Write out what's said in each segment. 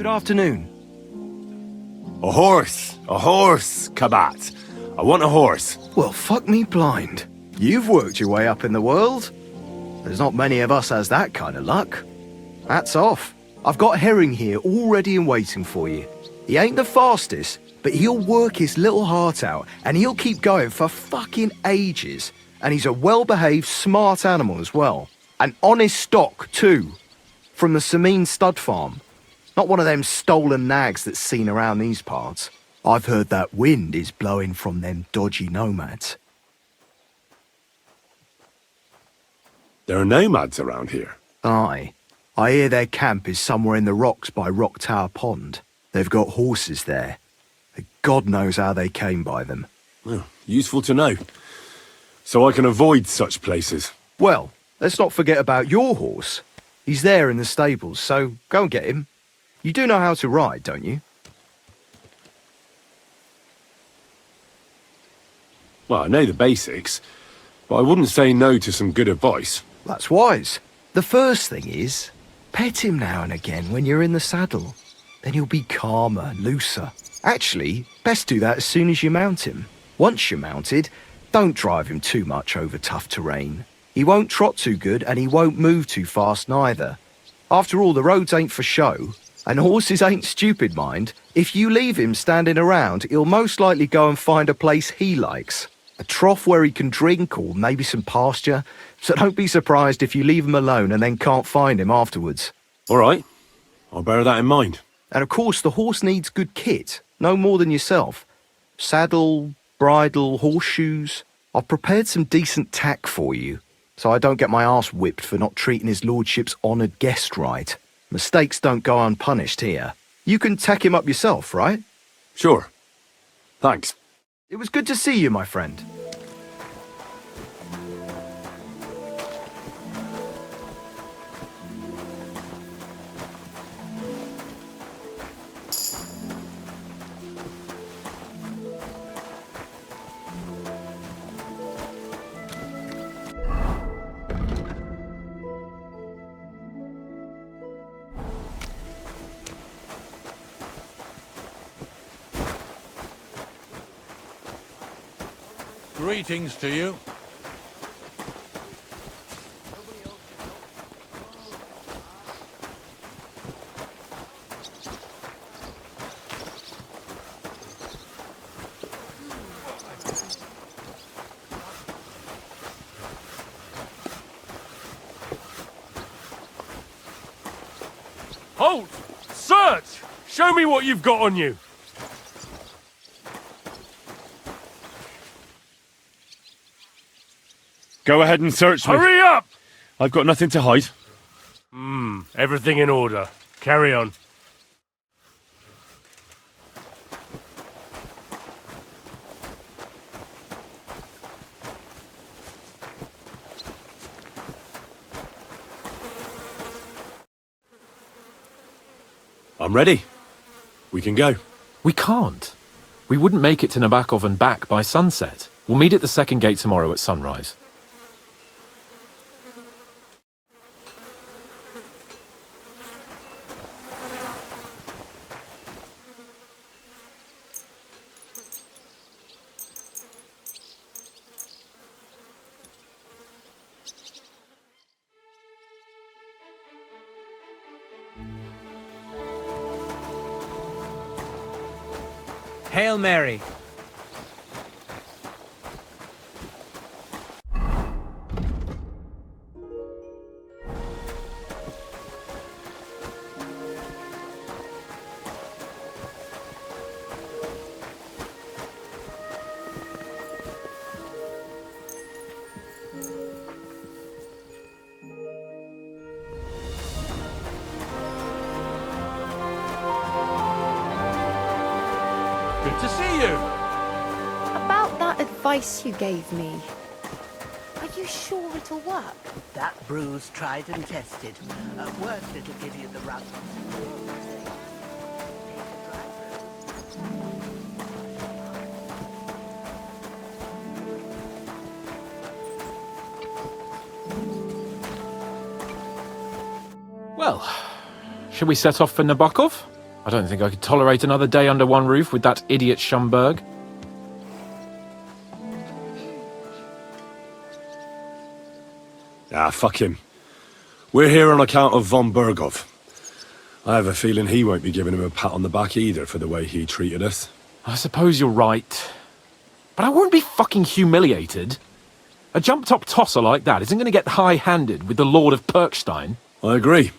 Good afternoon. A horse! A horse, Kabat. I want a horse. Well, fuck me blind. You've worked your way up in the world. There's not many of us has that kind of luck. Hats off. I've got Herring here all ready and waiting for you. He ain't the fastest, but he'll work his little heart out, and he'll keep going for fucking ages. And he's a well-behaved, smart animal as well. An honest stock, too. From the Semine stud farm. Not one of them stolen nags that's seen around these parts. I've heard that wind is blowing from them dodgy nomads. There are nomads around here. Aye. I hear their camp is somewhere in the rocks by Rock Tower Pond. They've got horses there. God knows how they came by them. Well, useful to know. So I can avoid such places. Well, let's not forget about your horse. He's there in the stables, so go and get him. You do know how to ride, don't you? Well, I know the basics, but I wouldn't say no to some good advice. That's wise. The first thing is, pet him now and again when you're in the saddle. Then he'll be calmer, looser. Actually, best do that as soon as you mount him. Once you're mounted, don't drive him too much over tough terrain. He won't trot too good and he won't move too fast neither. After all, the roads ain't for show, and horses ain't stupid, mind. If you leave him standing around, he'll most likely go and find a place he likes. A trough where he can drink or maybe some pasture. So don't be surprised if you leave him alone and then can't find him afterwards. All right, I'll bear that in mind. And of course, the horse needs good kit, no more than yourself. Saddle, bridle, horseshoes. I've prepared some decent tack for you, so I don't get my arse whipped for not treating his lordship's honoured guest right. Mistakes don't go unpunished here. You can tack him up yourself, right? Sure. Thanks. It was good to see you, my friend. Greetings to you. Halt! Search! Show me what you've got on you! Go ahead and search me. Hurry up! I've got nothing to hide. Everything in order. Carry on. I'm ready. We can go. We can't. We wouldn't make it to Nebakov and back by sunset. We'll meet at the second gate tomorrow at sunrise. Hail Mary. Good to see you! About that advice you gave me. Are you sure it'll work? That brew's tried and tested. Worst, it'll give you the runs. Well, shall we set off for Nebakov? I don't think I could tolerate another day under one roof with that idiot Schumberg. Ah, fuck him. We're here on account of von Barkov. I have a feeling he won't be giving him a pat on the back either for the way he treated us. I suppose you're right. But I won't be fucking humiliated. A jump-top tosser like that isn't going to get high-handed with the Lord of Perkstein. I agree.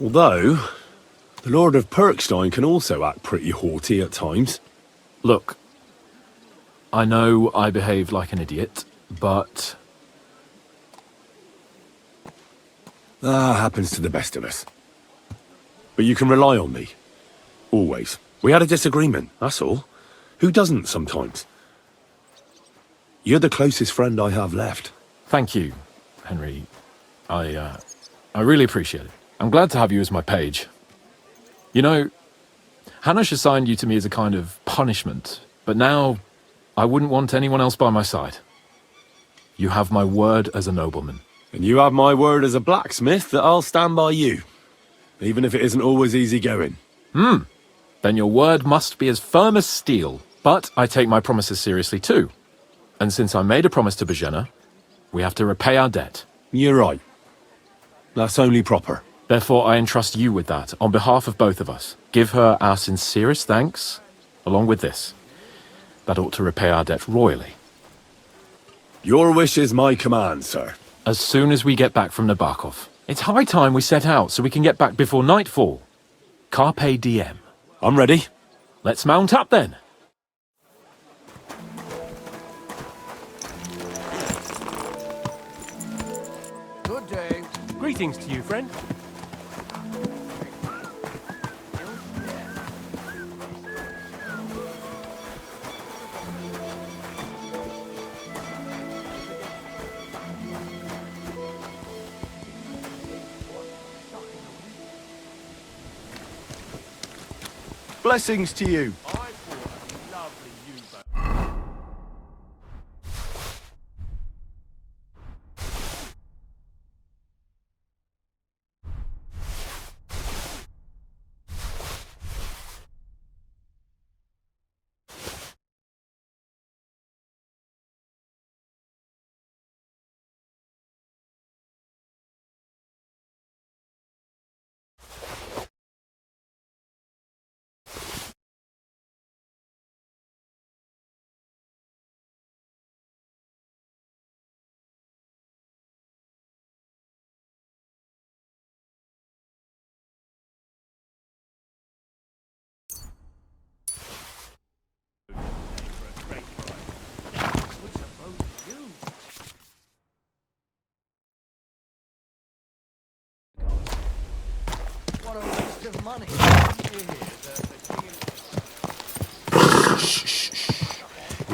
Although, the Lord of Perkstein can also act pretty haughty at times. Look, I know I behaved like an idiot, but... That happens to the best of us. But you can rely on me. Always. We had a disagreement, that's all. Who doesn't sometimes? You're the closest friend I have left. Thank you, Henry. I really appreciate it. I'm glad to have you as my page. You know, Hanush assigned you to me as a kind of punishment, but now I wouldn't want anyone else by my side. You have my word as a nobleman. And you have my word as a blacksmith that I'll stand by you. Even if it isn't always easy going. Then your word must be as firm as steel. But I take my promises seriously too. And since I made a promise to Bohemia, we have to repay our debt. You're right. That's only proper. Therefore, I entrust you with that, on behalf of both of us. Give her our sincerest thanks, along with this. That ought to repay our debt royally. Your wish is my command, sir. As soon as we get back from Nebakov. It's high time we set out so we can get back before nightfall. Carpe diem. I'm ready. Let's mount up then. Good day. Greetings to you, friend. Blessings to you.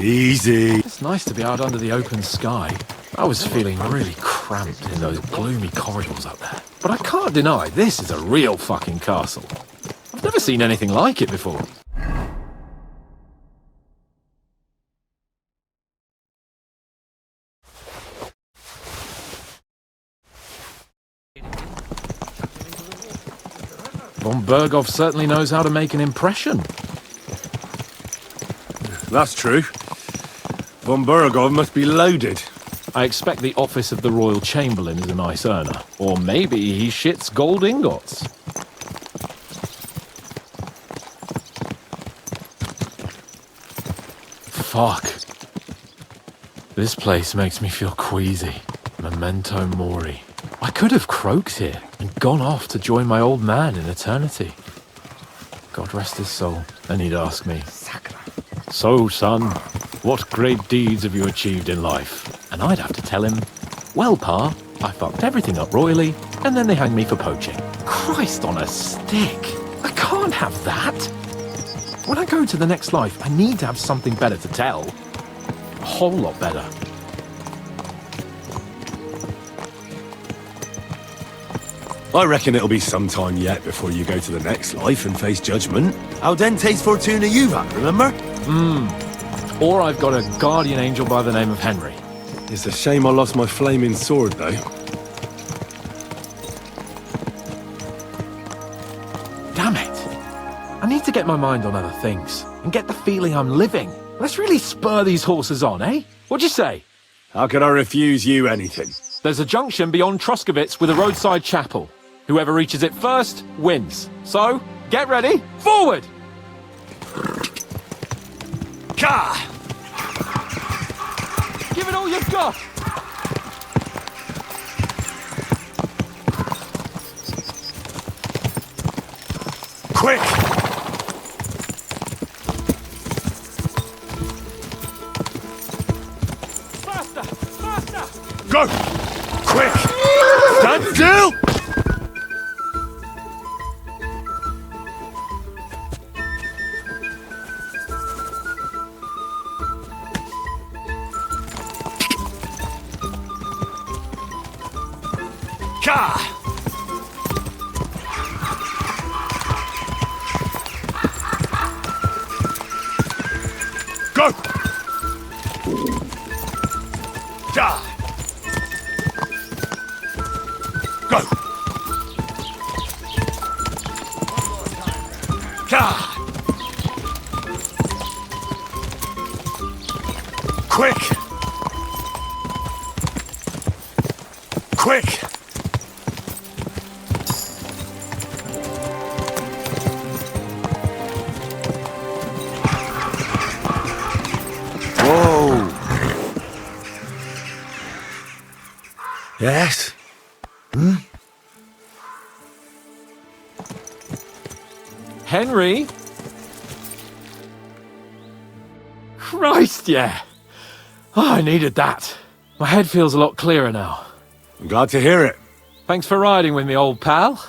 Easy. It's nice to be out under the open sky. I was feeling really cramped in those gloomy corridors up there. But I can't deny this is a real fucking castle. I've never seen anything like it before. Von Barkov certainly knows how to make an impression. That's true. Von Barkov must be loaded. I expect the office of the Royal Chamberlain is a nice earner. Or maybe he shits gold ingots. Fuck. This place makes me feel queasy. Memento mori. I could have croaked here and gone off to join my old man in eternity. God rest his soul. And he'd ask me, "So, son, what great deeds have you achieved in life?" And I'd have to tell him, "Well, Pa, I fucked everything up royally, and then they hanged me for poaching." Christ on a stick! I can't have that! When I go to the next life, I need to have something better to tell. A whole lot better. I reckon it'll be some time yet before you go to the next life and face judgment. Audentes fortuna juvat, remember? Or I've got a guardian angel by the name of Henry. It's a shame I lost my flaming sword, though. Damn it! I need to get my mind on other things and get the feeling I'm living. Let's really spur these horses on, eh? What'd you say? How can I refuse you anything? There's a junction beyond Troskovitz with a roadside chapel. Whoever reaches it first wins. So, get ready, forward! Ka! Give it all you've got! Quick! Faster! Faster! Go! Quick! Stand still! Ka! Go! Ja! Go! Ka! Quick! Quick! Whoa! Yes? Henry? Christ, yeah. Oh, I needed that. My head feels a lot clearer now. I'm glad to hear it. Thanks for riding with me, old pal.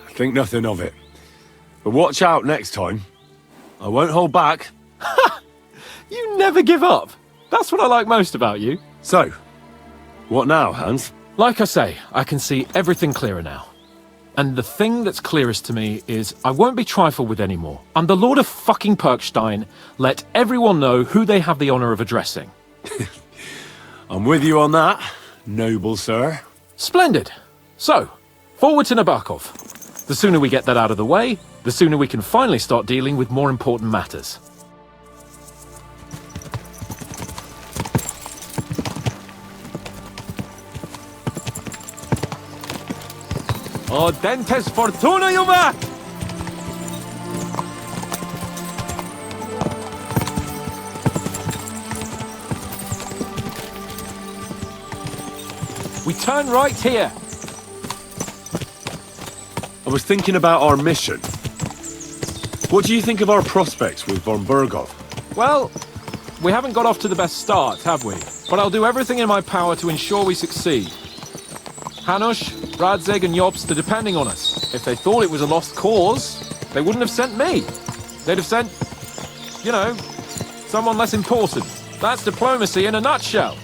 Think nothing of it. But watch out next time. I won't hold back. You never give up. That's what I like most about you. So, what now, Hans? Like I say, I can see everything clearer now. And the thing that's clearest to me is I won't be trifled with anymore. I'm the Lord of fucking Perkstein. Let everyone know who they have the honor of addressing. I'm with you on that, noble sir. Splendid. So, forward to Nebakov. The sooner we get that out of the way, the sooner we can finally start dealing with more important matters. Oh, dentes fortuna, Juve! We turn right here. I was thinking about our mission. What do you think of our prospects with von Barkov? Well, we haven't got off to the best start, have we? But I'll do everything in my power to ensure we succeed. Hanush, Radzig and Jobst are depending on us. If they thought it was a lost cause, they wouldn't have sent me. They'd have sent, you know, someone less important. That's diplomacy in a nutshell.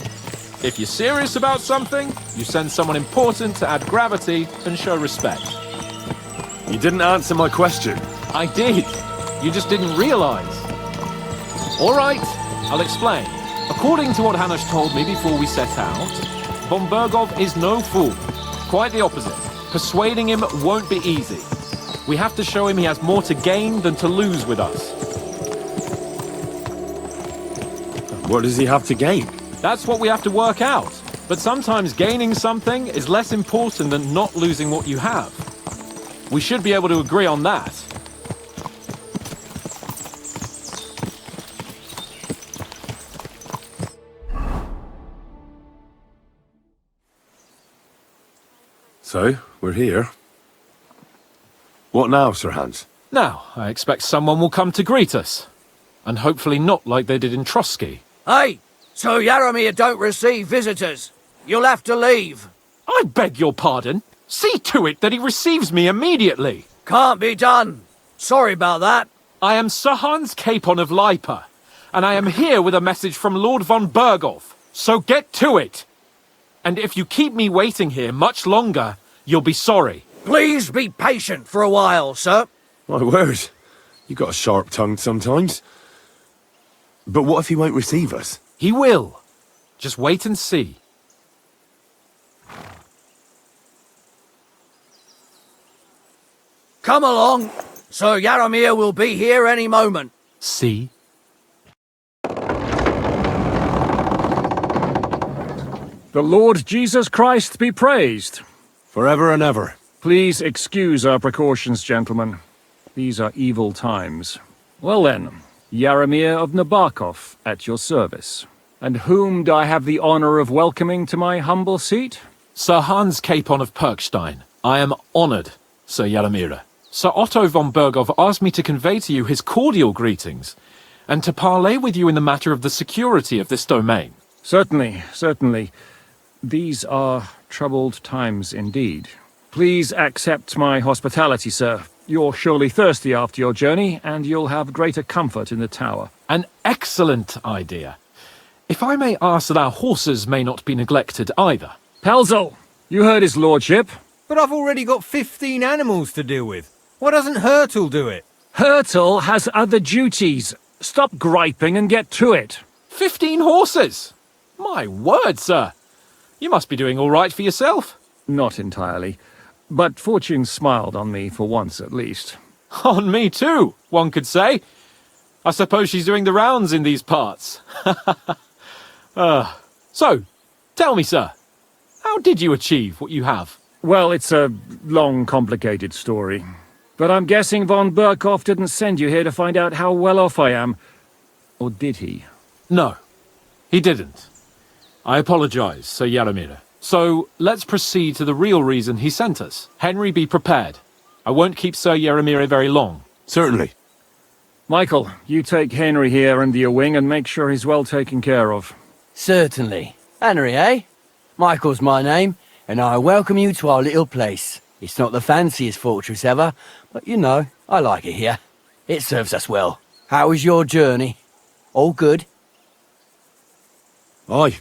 If you're serious about something, you send someone important to add gravity and show respect. You didn't answer my question. I did. You just didn't realize. All right, I'll explain. According to what Hanush told me before we set out, von Barkov is no fool. Quite the opposite. Persuading him won't be easy. We have to show him he has more to gain than to lose with us. What does he have to gain? That's what we have to work out. But sometimes gaining something is less important than not losing what you have. We should be able to agree on that. So, we're here. What now, Sir Hans? Now, I expect someone will come to greet us. And hopefully not like they did in Trotsky. Hey, so Yaramir don't receive visitors. You'll have to leave. I beg your pardon. See to it that he receives me immediately. Can't be done. Sorry about that. I am Sir Hans Capon of Lipa, and I am here with a message from Lord von Barkov. So get to it. And if you keep me waiting here much longer, you'll be sorry. Please be patient for a while, sir. My word. You got a sharp tongue sometimes. But what if he won't receive us? He will. Just wait and see. Come along. Sir Yaramir will be here any moment. See? The Lord Jesus Christ be praised. Forever and ever. Please excuse our precautions, gentlemen. These are evil times. Well then, Yaramir of Nebakov, at your service. And whom do I have the honor of welcoming to my humble seat? Sir Hans Capon of Perkstein. I am honored, Sir Yaramir. Sir Otto von Bergov asked me to convey to you his cordial greetings, and to parley with you in the matter of the security of this domain. Certainly, certainly. These are troubled times indeed. Please accept my hospitality, sir. You're surely thirsty after your journey, and you'll have greater comfort in the tower. An excellent idea. If I may ask that our horses may not be neglected either. Pelzel, you heard his lordship. But I've already got 15 animals to deal with. Why doesn't Hurtle do it? Hurtle has other duties. Stop griping and get to it. 15 horses! My word, sir. You must be doing all right for yourself. Not entirely. But fortune smiled on me for once at least. On me too, one could say. I suppose she's doing the rounds in these parts. So, tell me, sir, how did you achieve what you have? Well, it's a long, complicated story. But I'm guessing von Barkov didn't send you here to find out how well off I am. Or did he? No, he didn't. I apologize, Sir Yaramir. So, let's proceed to the real reason he sent us. Henry, be prepared. I won't keep Sir Yaramir very long. Certainly. Michael, you take Henry here under your wing and make sure he's well taken care of. Certainly. Henry, eh? Michael's my name, and I welcome you to our little place. It's not the fanciest fortress ever, but you know, I like it here. It serves us well. How was your journey? All good? Aye.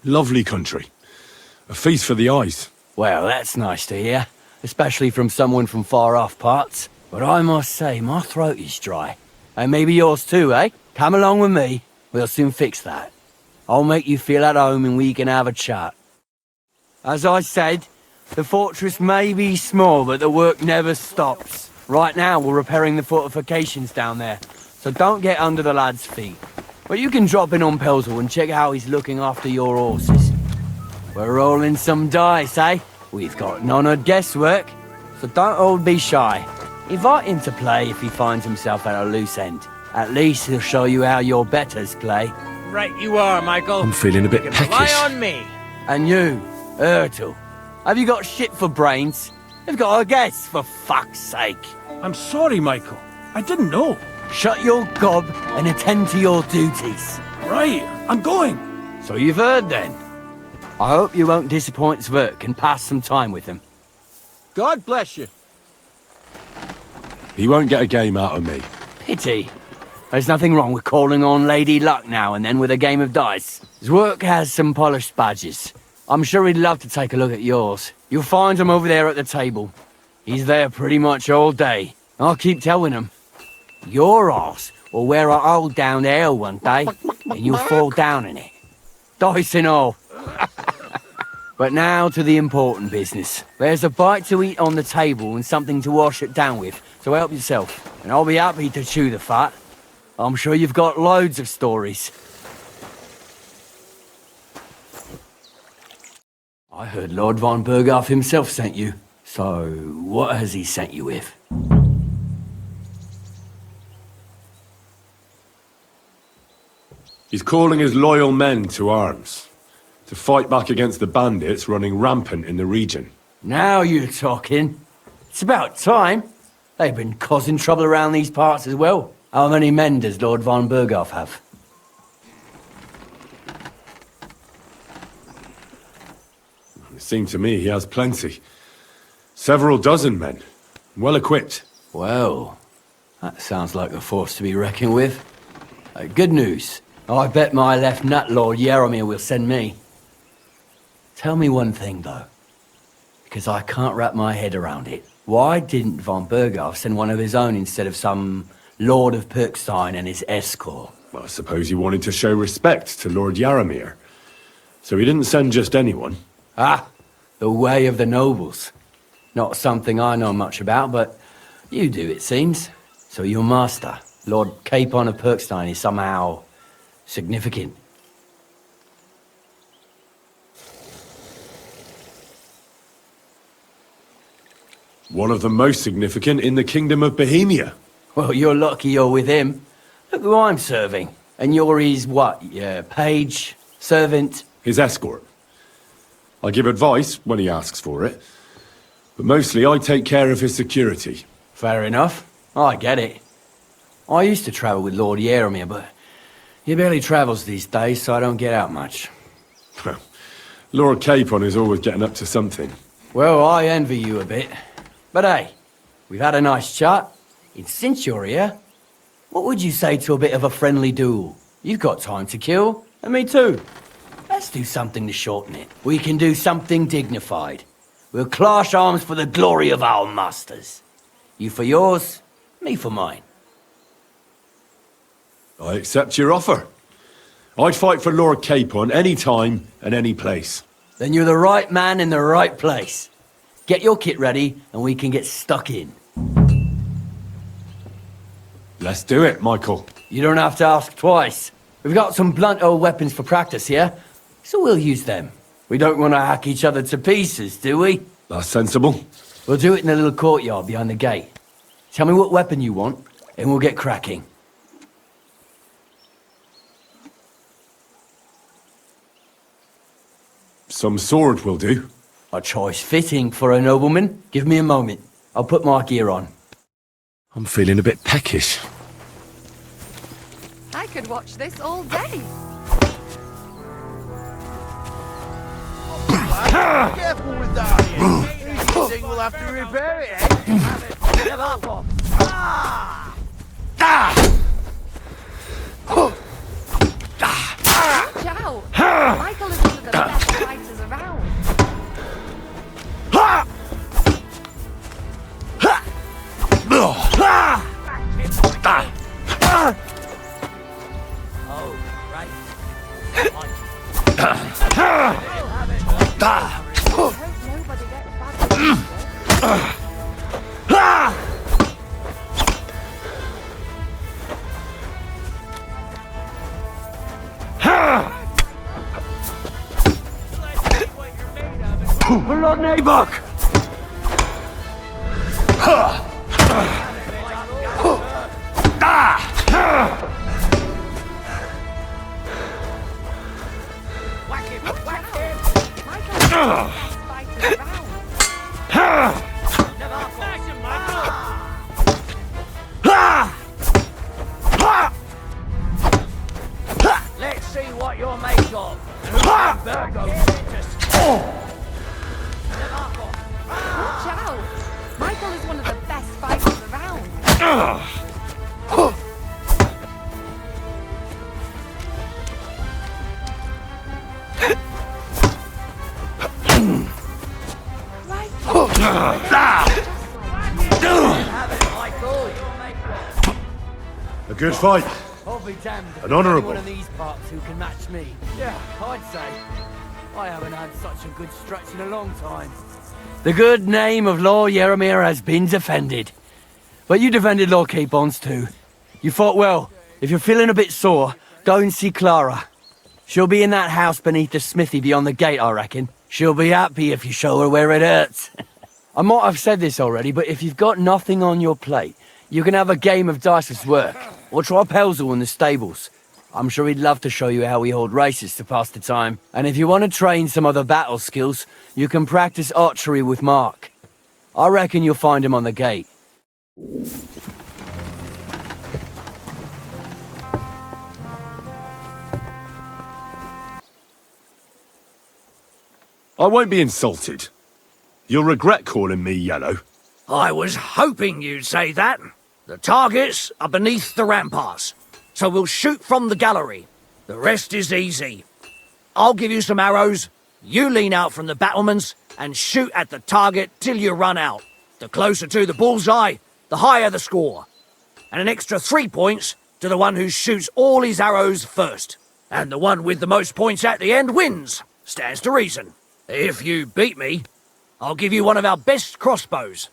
Lovely country. A feast for the eyes. Well, that's nice to hear, especially from someone from far-off parts. But I must say, my throat is dry. And maybe yours too, eh? Come along with me. We'll soon fix that. I'll make you feel at home and we can have a chat. As I said, the fortress may be small, but the work never stops. Right now, we're repairing the fortifications down there, so don't get under the lad's feet. But you can drop in on Pelzel and check how he's looking after your horses. We're rolling some dice, eh? We've got none of guesswork, so don't all be shy. Invite him to play if he finds himself at a loose end. At least he'll show you how your betters play. Right you are, Michael. I'm feeling a bit You can rely peckish. on me. And you, Hurtle, have you got shit for brains? You've got a guess, for fuck's sake. I'm sorry, Michael. I didn't know. Shut your gob and attend to your duties. Right, I'm going. So you've heard then. I hope you won't disappoint Sverk and pass some time with him. God bless you. He won't get a game out of me. Pity. There's nothing wrong with calling on Lady Luck now and then with a game of dice. Zwerk has some polished badges. I'm sure he'd love to take a look at yours. You'll find him over there at the table. He's there pretty much all day. I'll keep telling him. Your arse will wear a hole down the hill one day, and you'll fall down in it. Dice and all. But now to the important business. There's a bite to eat on the table and something to wash it down with, so help yourself. And I'll be happy to chew the fat. I'm sure you've got loads of stories. I heard Lord von Berghoff himself sent you. So, what has he sent you with? He's calling his loyal men to arms. To fight back against the bandits running rampant in the region. Now you're talking. It's about time. They've been causing trouble around these parts as well. How many men does Lord von Berghoff have? It seemed to me he has plenty. Several dozen men. Well equipped. Well, that sounds like a force to be reckoned with. Good news. I bet my left nut Lord Yaramir will send me. Tell me one thing, though, because I can't wrap my head around it. Why didn't von Berghoff send one of his own instead of some Lord of Perkstein and his escort? Well, I suppose he wanted to show respect to Lord Yaramir. So he didn't send just anyone. Ah, the way of the nobles. Not something I know much about, but You do, it seems. So your master, Lord Capon of Perkstein, is somehow significant. One of the most significant in the Kingdom of Bohemia. Well, you're lucky you're with him. Look who I'm serving. And you're his, what, page, servant? His escort. I give advice when he asks for it, but mostly I take care of his security. Fair enough. I get it. I used to travel with Lord Yaramir, but he barely travels these days, so I don't get out much. Lord Capon is always getting up to something. Well, I envy you a bit. But hey, we've had a nice chat. And since you're here, what would you say to a bit of a friendly duel? You've got time to kill, and me too. Let's do something to shorten it. We can do something dignified. We'll clash arms for the glory of our masters. You for yours, me for mine. I accept your offer. I'd fight for Lord Capon any time and any place. Then you're the right man in the right place. Get your kit ready, and we can get stuck in. Let's do it, Michael. You don't have to ask twice. We've got some blunt old weapons for practice here, so we'll use them. We don't want to hack each other to pieces, do we? That's sensible. We'll do it in the little courtyard behind the gate. Tell me what weapon you want, and we'll get cracking. Some sword will do. A choice fitting for a nobleman. Give me a moment. I'll put my gear on. I'm feeling a bit peckish. I could watch this all day. Careful with that. You think we'll have to repair it, eh? Nebakov. Watch out! Michael is one of the best fighters around. Oh, right. I hope nobody gets bad. Lord Nebak! Whack him! Whack him! Michael is one of the best fighters around. Smash him, Michael! Let's see what you're made of. Watch out! Michael is one of the best fighters around. Right. A good fight. I'll be damned if An there's honourable. anyone in these parts who can match me. Yeah, I'd say. I haven't had such a good stretch in a long time. The good name of Lord Yaramir has been defended. But you defended Lord Capon's too. You fought well. If you're feeling a bit sore, go and see Clara. She'll be in that house beneath the smithy beyond the gate, I reckon. She'll be happy if you show her where it hurts. I might have said this already, but if you've got nothing on your plate, you can have a game of dice's work, or try Pelzel in the stables. I'm sure he'd love to show you how we hold races to pass the time. And if you want to train some other battle skills, you can practice archery with Mark. I reckon you'll find him on the gate. I won't be insulted. You'll regret calling me yellow. I was hoping you'd say that. The targets are beneath the ramparts, so we'll shoot from the gallery. The rest is easy. I'll give you some arrows, you lean out from the battlements, and shoot at the target till you run out. The closer to the bullseye, the higher the score. And an extra 3 points to the one who shoots all his arrows first. And the one with the most points at the end wins. Stands to reason. If you beat me, I'll give you one of our best crossbows.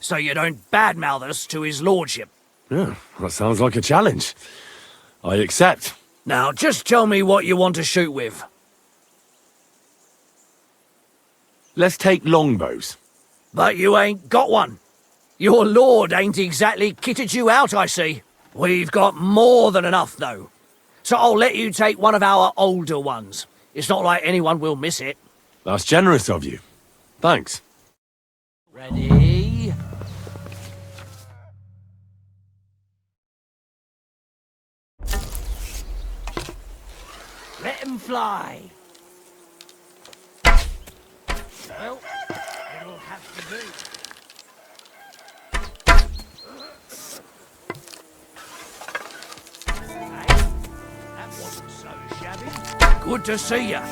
so you don't badmouth us to his lordship. Yeah, that sounds like a challenge. I accept. Now, just tell me what you want to shoot with. Let's take longbows. But you ain't got one. Your lord ain't exactly kitted you out, I see. We've got more than enough, though. So I'll let you take one of our older ones. It's not like anyone will miss it. That's generous of you. Thanks. Ready? Let him fly. Well, it'll have to do. Hey, that wasn't so shabby. Good to see ya.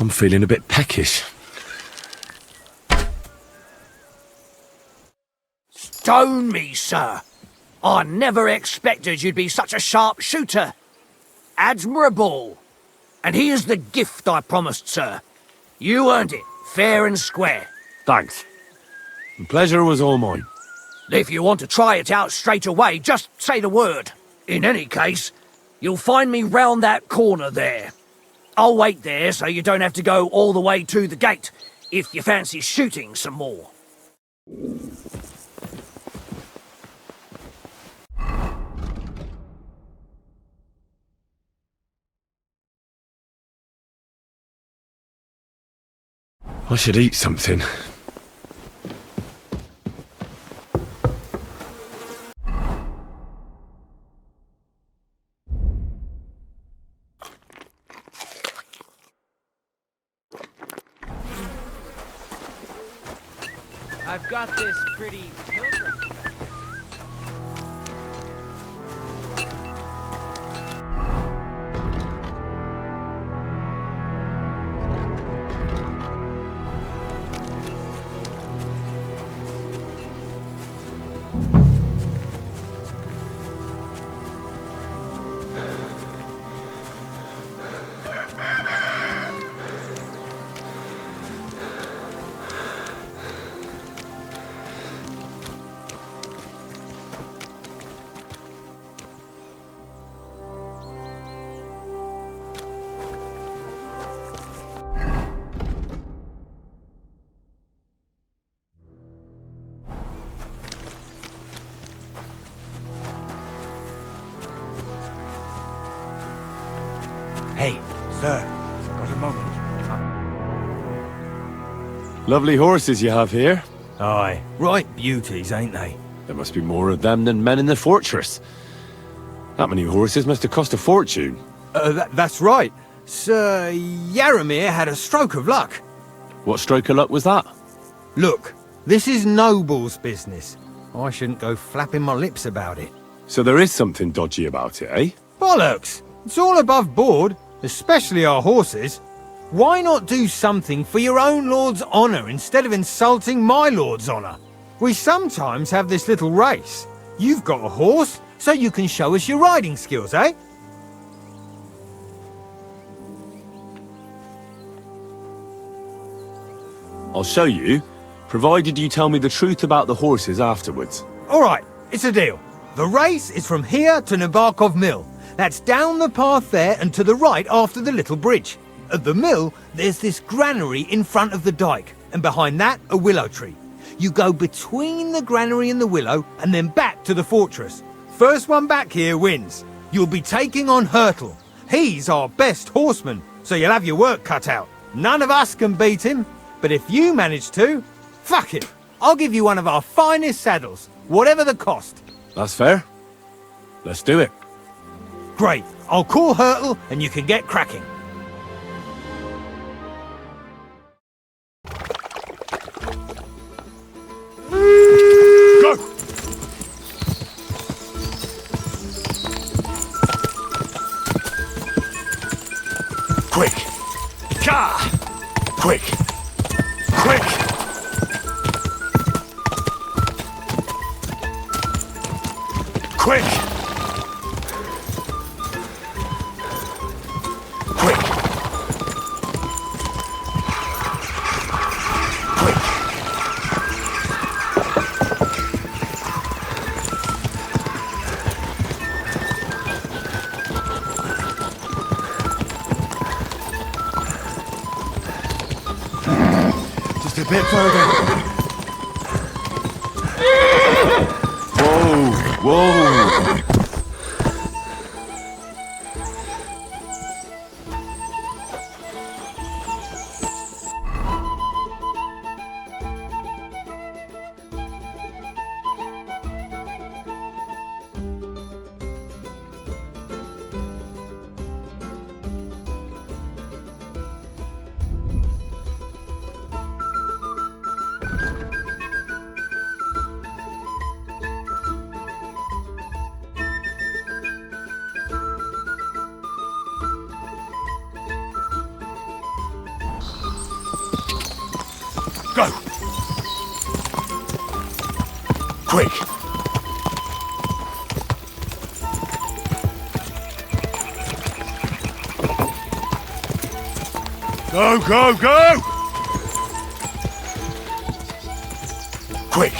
I'm feeling a bit peckish. Stone me, sir. I never expected you'd be such a sharp shooter. Admirable. And here's the gift I promised, sir. You earned it, fair and square. Thanks. The pleasure was all mine. If you want to try it out straight away, just say the word. In any case, you'll find me round that corner there. I'll wait there so you don't have to go all the way to the gate, if you fancy shooting some more. I should eat something. I've got this pretty pilgrim. Hey, sir, got a moment? Lovely horses you have here. Aye, right beauties, ain't they? There must be more of them than men in the fortress. That many horses must have cost a fortune. That's right. Sir Yaramir had a stroke of luck. What stroke of luck was that? Look, this is Noble's business. I shouldn't go flapping my lips about it. So there is something dodgy about it, eh? Bollocks! It's all above board, especially our horses. Why not do something for your own lord's honour instead of insulting my lord's honour? We sometimes have this little race. You've got a horse, so you can show us your riding skills, eh? I'll show you, provided you tell me the truth about the horses afterwards. All right, it's a deal. The race is from here to Nebakov Mill. That's down the path there and to the right after the little bridge. At the mill, there's this granary in front of the dike, and behind that, a willow tree. You go between the granary and the willow, and then back to the fortress. First one back here wins. You'll be taking on Hurtle. He's our best horseman, so you'll have your work cut out. None of us can beat him, but if you manage to, fuck it. I'll give you one of our finest saddles, whatever the cost. That's fair. Let's do it. Great. I'll call Hurtle, and you can get cracking. Go! Quick! Ka! Quick! Quick! Quick! Quick! Quick! Just a bit further. Whoa! Go! Quick! Go, go, go! Quick!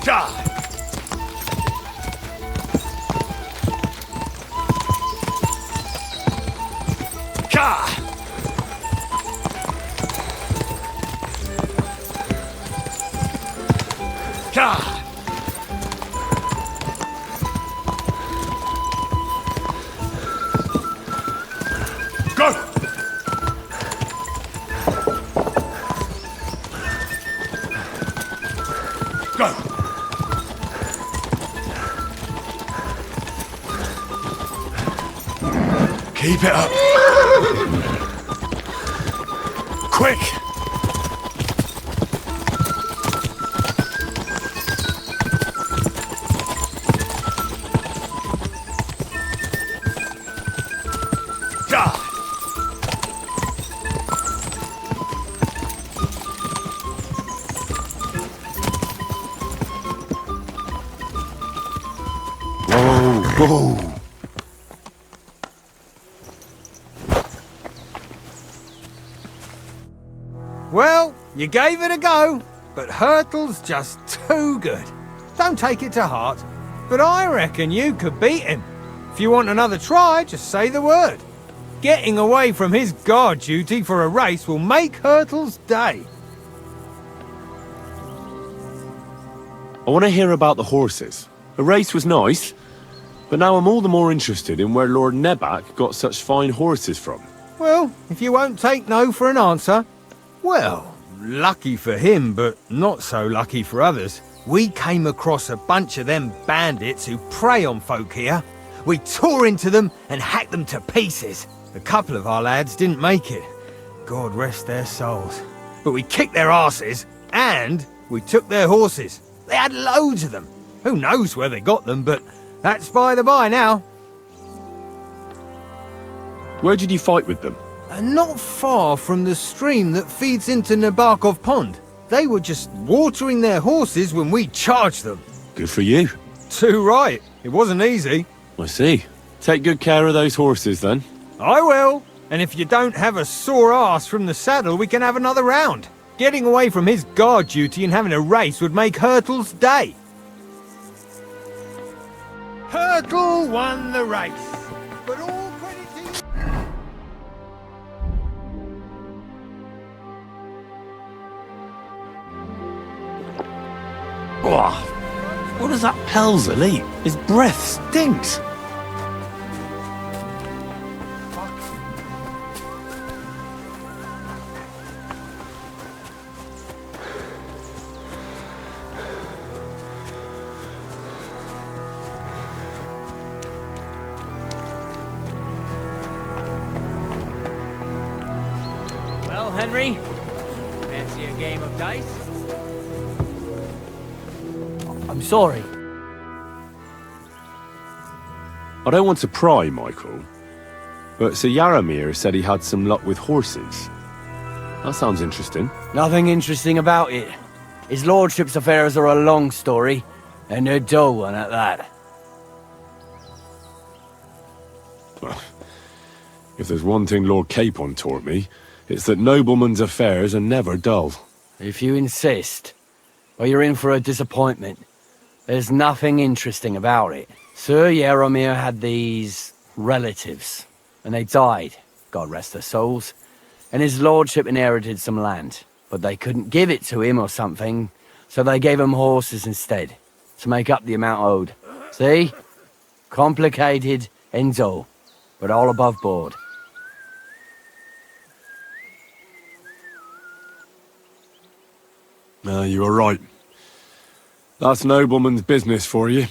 Die! Go! Go! Keep it up! Quick! Whoa! Well, you gave it a go, but Hurtle's just too good. Don't take it to heart, but I reckon you could beat him. If you want another try, just say the word. Getting away from his guard duty for a race will make Hurtle's day. I want to hear about the horses. The race was nice, but now I'm all the more interested in where Lord Nebak got such fine horses from. Well, if you won't take no for an answer, well, lucky for him, but not so lucky for others. We came across a bunch of them bandits who prey on folk here. We tore into them and hacked them to pieces. A couple of our lads didn't make it. God rest their souls. But we kicked their asses, and we took their horses. They had loads of them. Who knows where they got them, but that's by the by now. Where did you fight with them? Not far from the stream that feeds into Nebakov Pond. They were just watering their horses when we charged them. Good for you. Too right. It wasn't easy. I see. Take good care of those horses, then. I will. And if you don't have a sore ass from the saddle, we can have another round. Getting away from his guard duty and having a race would make Hurtle's day. Hurtle won the race. But all credit to you. What does that Pelzer eat? His breath stinks. Well, Henry, fancy a game of dice? I'm sorry. I don't want to pry, Michael, but Sir Yaramir said he had some luck with horses. That sounds interesting. Nothing interesting about it. His lordship's affairs are a long story, and a dull one at that. Well, if there's one thing Lord Capon taught me, it's that noblemen's affairs are never dull. If you insist, well, you're in for a disappointment. There's nothing interesting about it. Sir Yaramir had these relatives, and they died, God rest their souls, and his lordship inherited some land, but they couldn't give it to him or something, so they gave him horses instead, to make up the amount owed. See? Complicated and dull, but all above board. You are right. That's nobleman's business for you.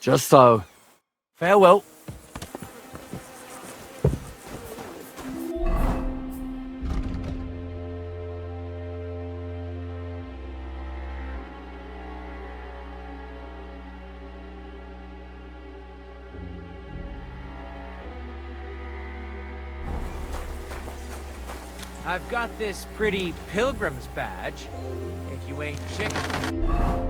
Just so. Farewell. I've got this pretty pilgrim's badge, if you ain't chicken.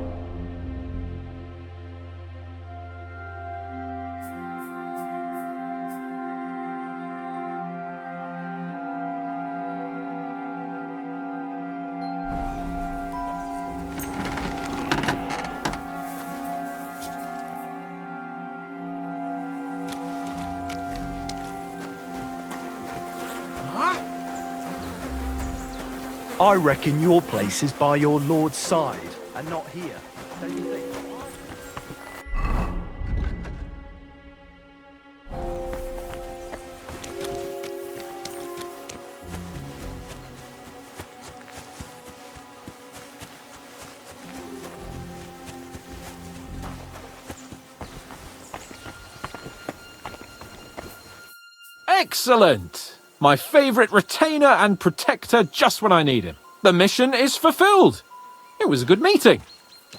I reckon your place is by your lord's side, and not here. Don't you think? Excellent! My favorite retainer and protector just when I need him. The mission is fulfilled. It was a good meeting.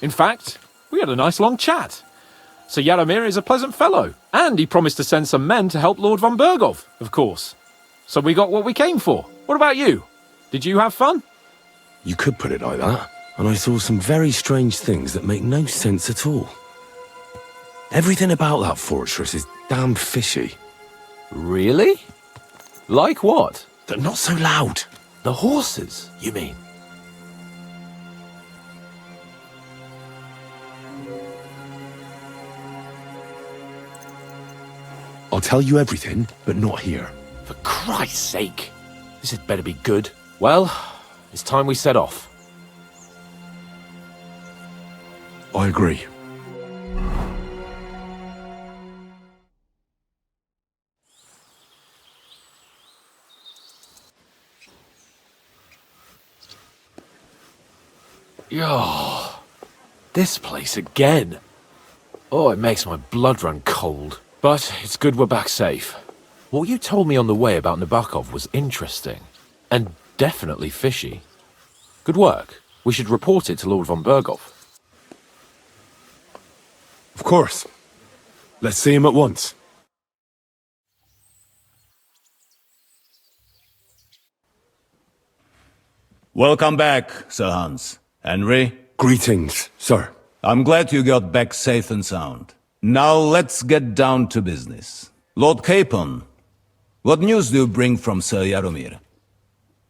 In fact, we had a nice long chat. Sir Yaramir is a pleasant fellow, and he promised to send some men to help Lord von Bergov, of course. So we got what we came for. What about you? Did you have fun? You could put it like that, and I saw some very strange things that make no sense at all. Everything about that fortress is damn fishy. Really? Like what? They're not so loud. The horses, you mean? I'll tell you everything, but not here. For Christ's sake! This had better be good. Well, it's time we set off. I agree. Oh, this place again. Oh, it makes my blood run cold. But it's good we're back safe. What you told me on the way about Nebakov was interesting. And definitely fishy. Good work. We should report it to Lord von Bergov. Of course. Let's see him at once. Welcome back, Sir Hans. Henry? Greetings, sir. I'm glad you got back safe and sound. Now let's get down to business. Lord Capon, what news do you bring from Sir Yaramir?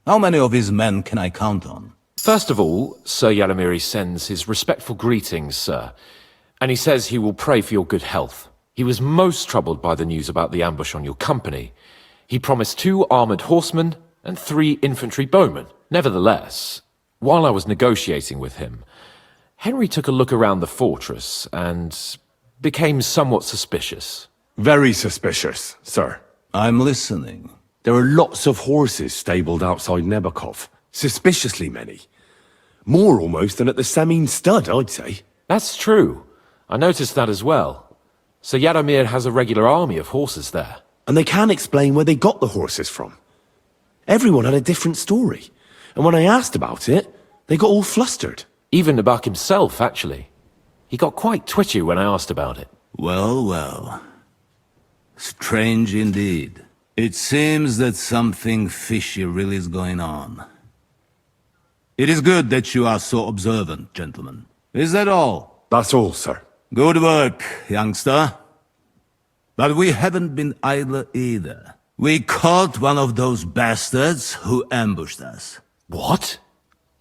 How many of his men can I count on? First of all, Sir Yaramir sends his respectful greetings, sir. And he says he will pray for your good health. He was most troubled by the news about the ambush on your company. He promised 2 armored horsemen and 3 infantry bowmen. Nevertheless, while I was negotiating with him, Henry took a look around the fortress and became somewhat suspicious. Very suspicious, sir. I'm listening. There are lots of horses stabled outside Nebakov. Suspiciously many. More almost than at the Semine stud, I'd say. That's true. I noticed that as well. Sir Yaramir has a regular army of horses there. And they can't explain where they got the horses from. Everyone had a different story. And when I asked about it, they got all flustered. Even Nebak himself, actually. He got quite twitchy when I asked about it. Well, well. Strange indeed. It seems that something fishy really is going on. It is good that you are so observant, gentlemen. Is that all? That's all, sir. Good work, youngster. But we haven't been idle either. We caught one of those bastards who ambushed us. What?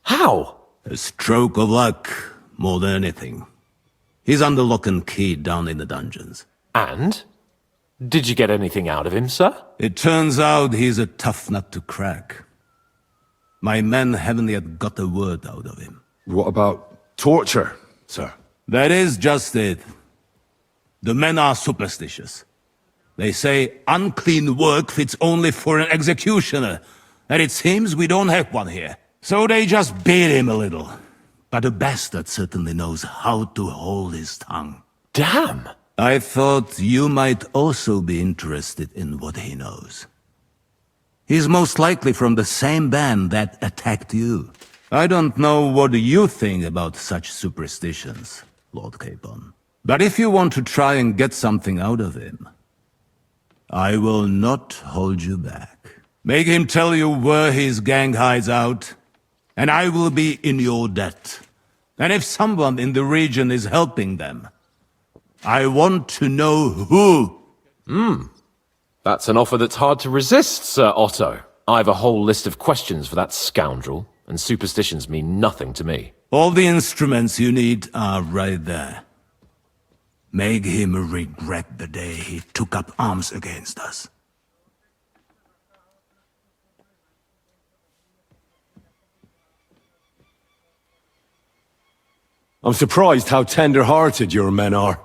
How? A stroke of luck, more than anything. He's under lock and key down in the dungeons. And? Did you get anything out of him, sir? It turns out he's a tough nut to crack. My men haven't yet got a word out of him. What about torture, sir? That is just it. The men are superstitious. They say unclean work fits only for an executioner, and it seems we don't have one here. So they just beat him a little. But the bastard certainly knows how to hold his tongue. Damn! I thought you might also be interested in what he knows. He's most likely from the same band that attacked you. I don't know what you think about such superstitions, Lord Capon. But if you want to try and get something out of him, I will not hold you back. Make him tell you where his gang hides out, and I will be in your debt. And if someone in the region is helping them, I want to know who. That's an offer that's hard to resist, Sir Otto. I've a whole list of questions for that scoundrel, and superstitions mean nothing to me. All the instruments you need are right there. Make him regret the day he took up arms against us. I'm surprised how tender-hearted your men are.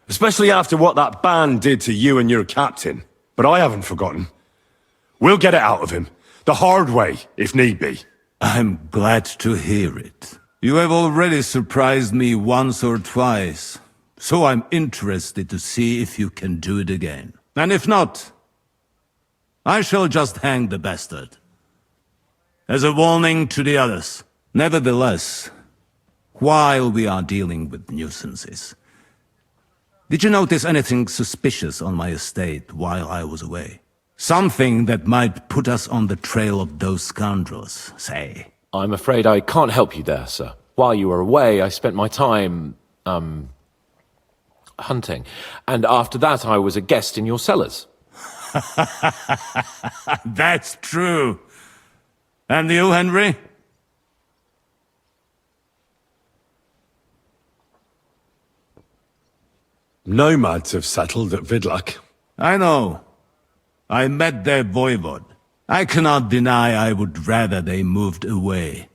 Especially after what that band did to you and your captain. But I haven't forgotten. We'll get it out of him. The hard way, if need be. I'm glad to hear it. You have already surprised me once or twice, so I'm interested to see if you can do it again. And if not, I shall just hang the bastard. As a warning to the others. Nevertheless, while we are dealing with nuisances, did you notice anything suspicious on my estate while I was away? Something that might put us on the trail of those scoundrels, say. I'm afraid I can't help you there, sir. While you were away, I spent my time, hunting. And after that, I was a guest in your cellars. That's true. And you, Henry? Nomads have settled at Vidlak. I know. I met their voivod. I cannot deny I would rather they moved away.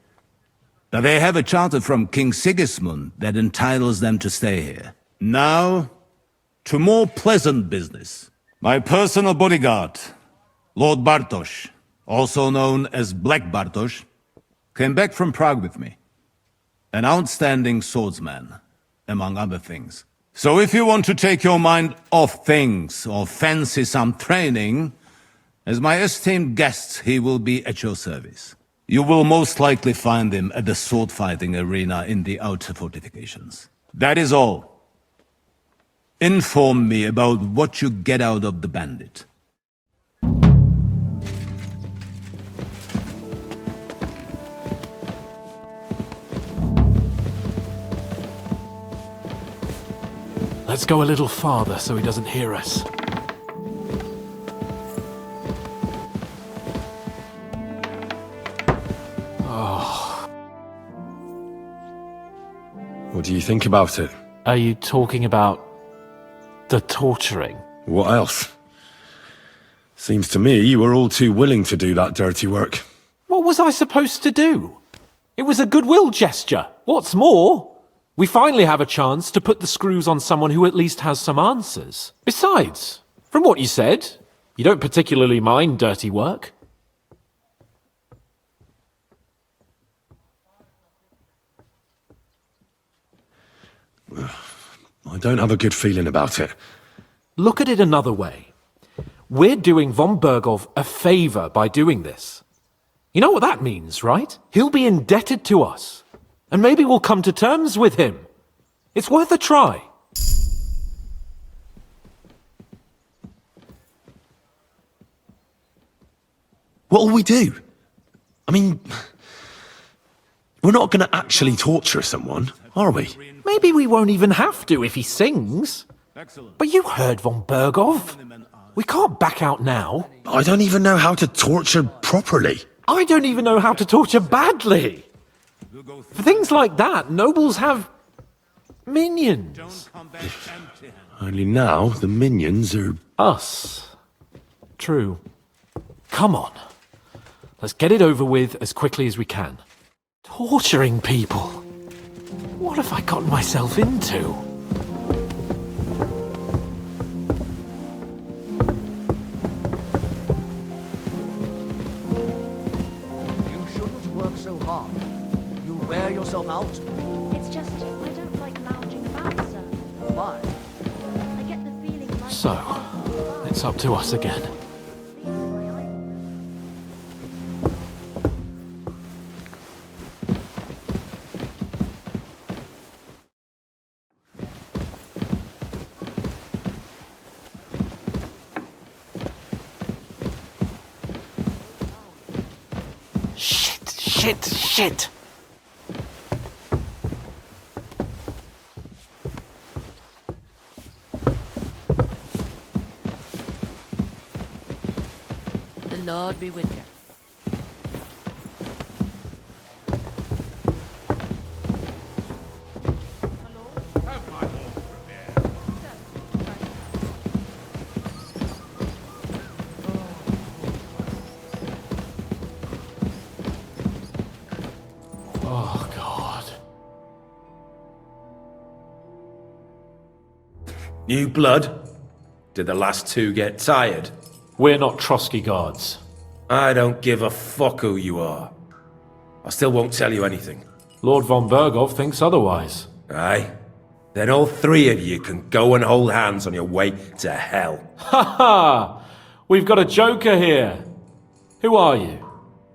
But they have a charter from King Sigismund that entitles them to stay here. Now, to more pleasant business. My personal bodyguard, Lord Bartosz, also known as Black Bartosz, came back from Prague with me. An outstanding swordsman, among other things. So if you want to take your mind off things or fancy some training, as my esteemed guest, he will be at your service. You will most likely find him at the sword-fighting arena in the outer fortifications. That is all. Inform me about what you get out of the bandit. Let's go a little farther so he doesn't hear us. What do you think about it? Are you talking about the torturing? What else? Seems to me you were all too willing to do that dirty work. What was I supposed to do? It was a goodwill gesture. What's more, we finally have a chance to put the screws on someone who at least has some answers. Besides, from what you said, you don't particularly mind dirty work. I don't have a good feeling about it. Look at it another way. We're doing von Bergov a favor by doing this. You know what that means, right? He'll be indebted to us. And maybe we'll come to terms with him. It's worth a try. What'll we do? I mean, we're not going to actually torture someone, are we? Maybe we won't even have to if he sings. But you heard von Barkov. We can't back out now. I don't even know how to torture properly. I don't even know how to torture badly. For things like that, nobles have minions. Only now the minions are... Us. True. Come on. Let's get it over with as quickly as we can. Torturing people. What have I gotten myself into? You shouldn't work so hard. You wear yourself out. It's just, I don't like lounging about, sir. Why? I get the feeling like... So, it's up to us again. Shit! The Lord be with you. Oh, God. New blood? Did the last two get tired? We're not Trotsky guards. I don't give a fuck who you are. I still won't tell you anything. Lord von Barkov thinks otherwise. Aye? Then all three of you can go and hold hands on your way to hell. Ha ha! We've got a joker here. Who are you?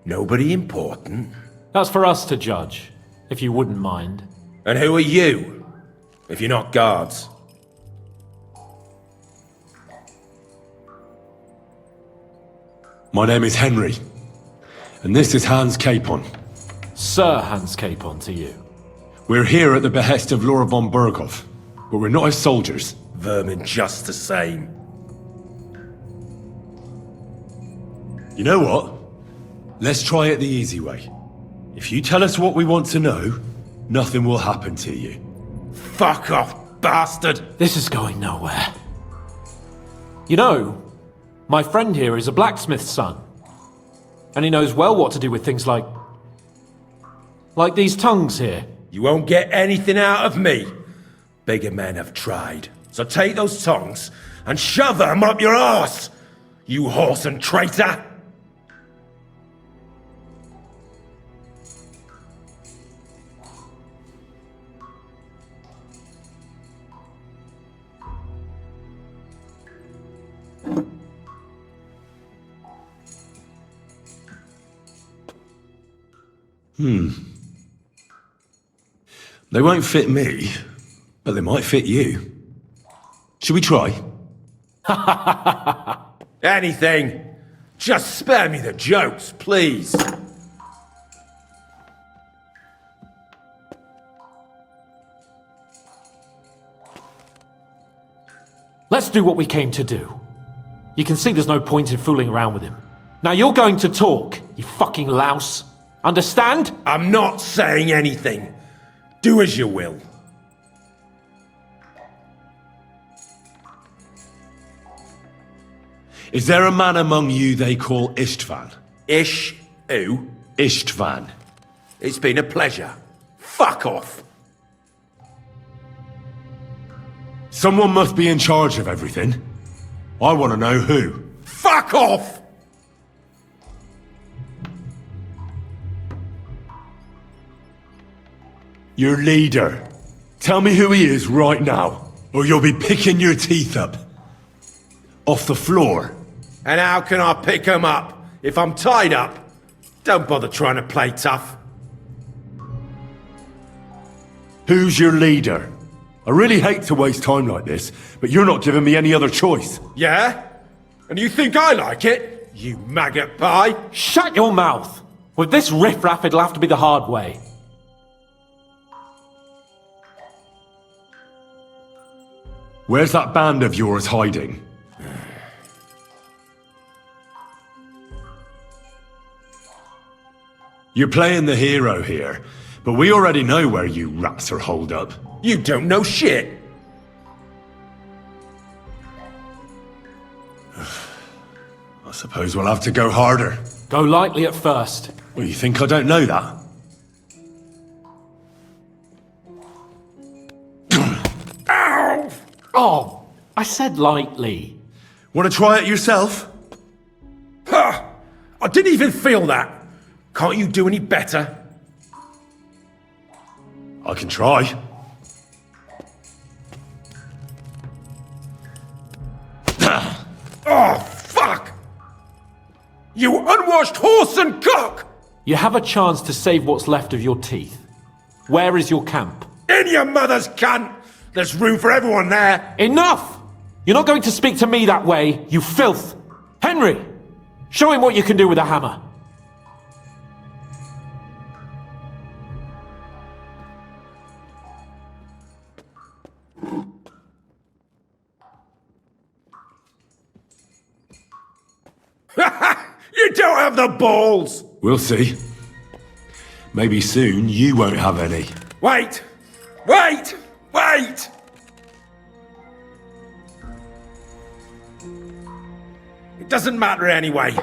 Nobody important. That's for us to judge, if you wouldn't mind. And who are you, if you're not guards? My name is Henry, and this is Hans Capon. Sir Hans Capon to you. We're here at the behest of Lord von Barkov, but we're not his soldiers. Vermin just the same. You know what? Let's try it the easy way. If you tell us what we want to know, nothing will happen to you. Fuck off, bastard! This is going nowhere. You know, my friend here is a blacksmith's son. And he knows well what to do with things like these tongues here. You won't get anything out of me. Bigger men have tried. So take those tongues and shove them up your arse, you horse and traitor! They won't fit me, but they might fit you. Should we try? Anything! Just spare me the jokes, please! Let's do what we came to do. You can see there's no point in fooling around with him. Now you're going to talk, you fucking louse. Understand? I'm not saying anything. Do as you will. Is there a man among you they call Istvan? Ish who? Istvan. It's been a pleasure. Fuck off. Someone must be in charge of everything. I want to know who. Fuck off! Your leader. Tell me who he is right now, or you'll be picking your teeth up. Off the floor. And how can I pick him up if I'm tied up? Don't bother trying to play tough. Who's your leader? I really hate to waste time like this, but you're not giving me any other choice. Yeah? And you think I like it? You maggot pie! Shut your mouth! With this riffraff, it'll have to be the hard way. Where's that band of yours hiding? You're playing the hero here, but we already know where you rats are holed up. You don't know shit! I suppose we'll have to go harder. Go lightly at first. Well, you think I don't know that? Ow! Oh, I said lightly. Want to try it yourself? Ha! I didn't even feel that! Can't you do any better? I can try. Oh, fuck! You unwashed horse and cock! You have a chance to save what's left of your teeth. Where is your camp? In your mother's cunt! There's room for everyone there! Enough! You're not going to speak to me that way, you filth! Henry! Show him what you can do with a hammer. You don't have the balls! We'll see. Maybe soon you won't have any. Wait! Wait! Wait! It doesn't matter anyway.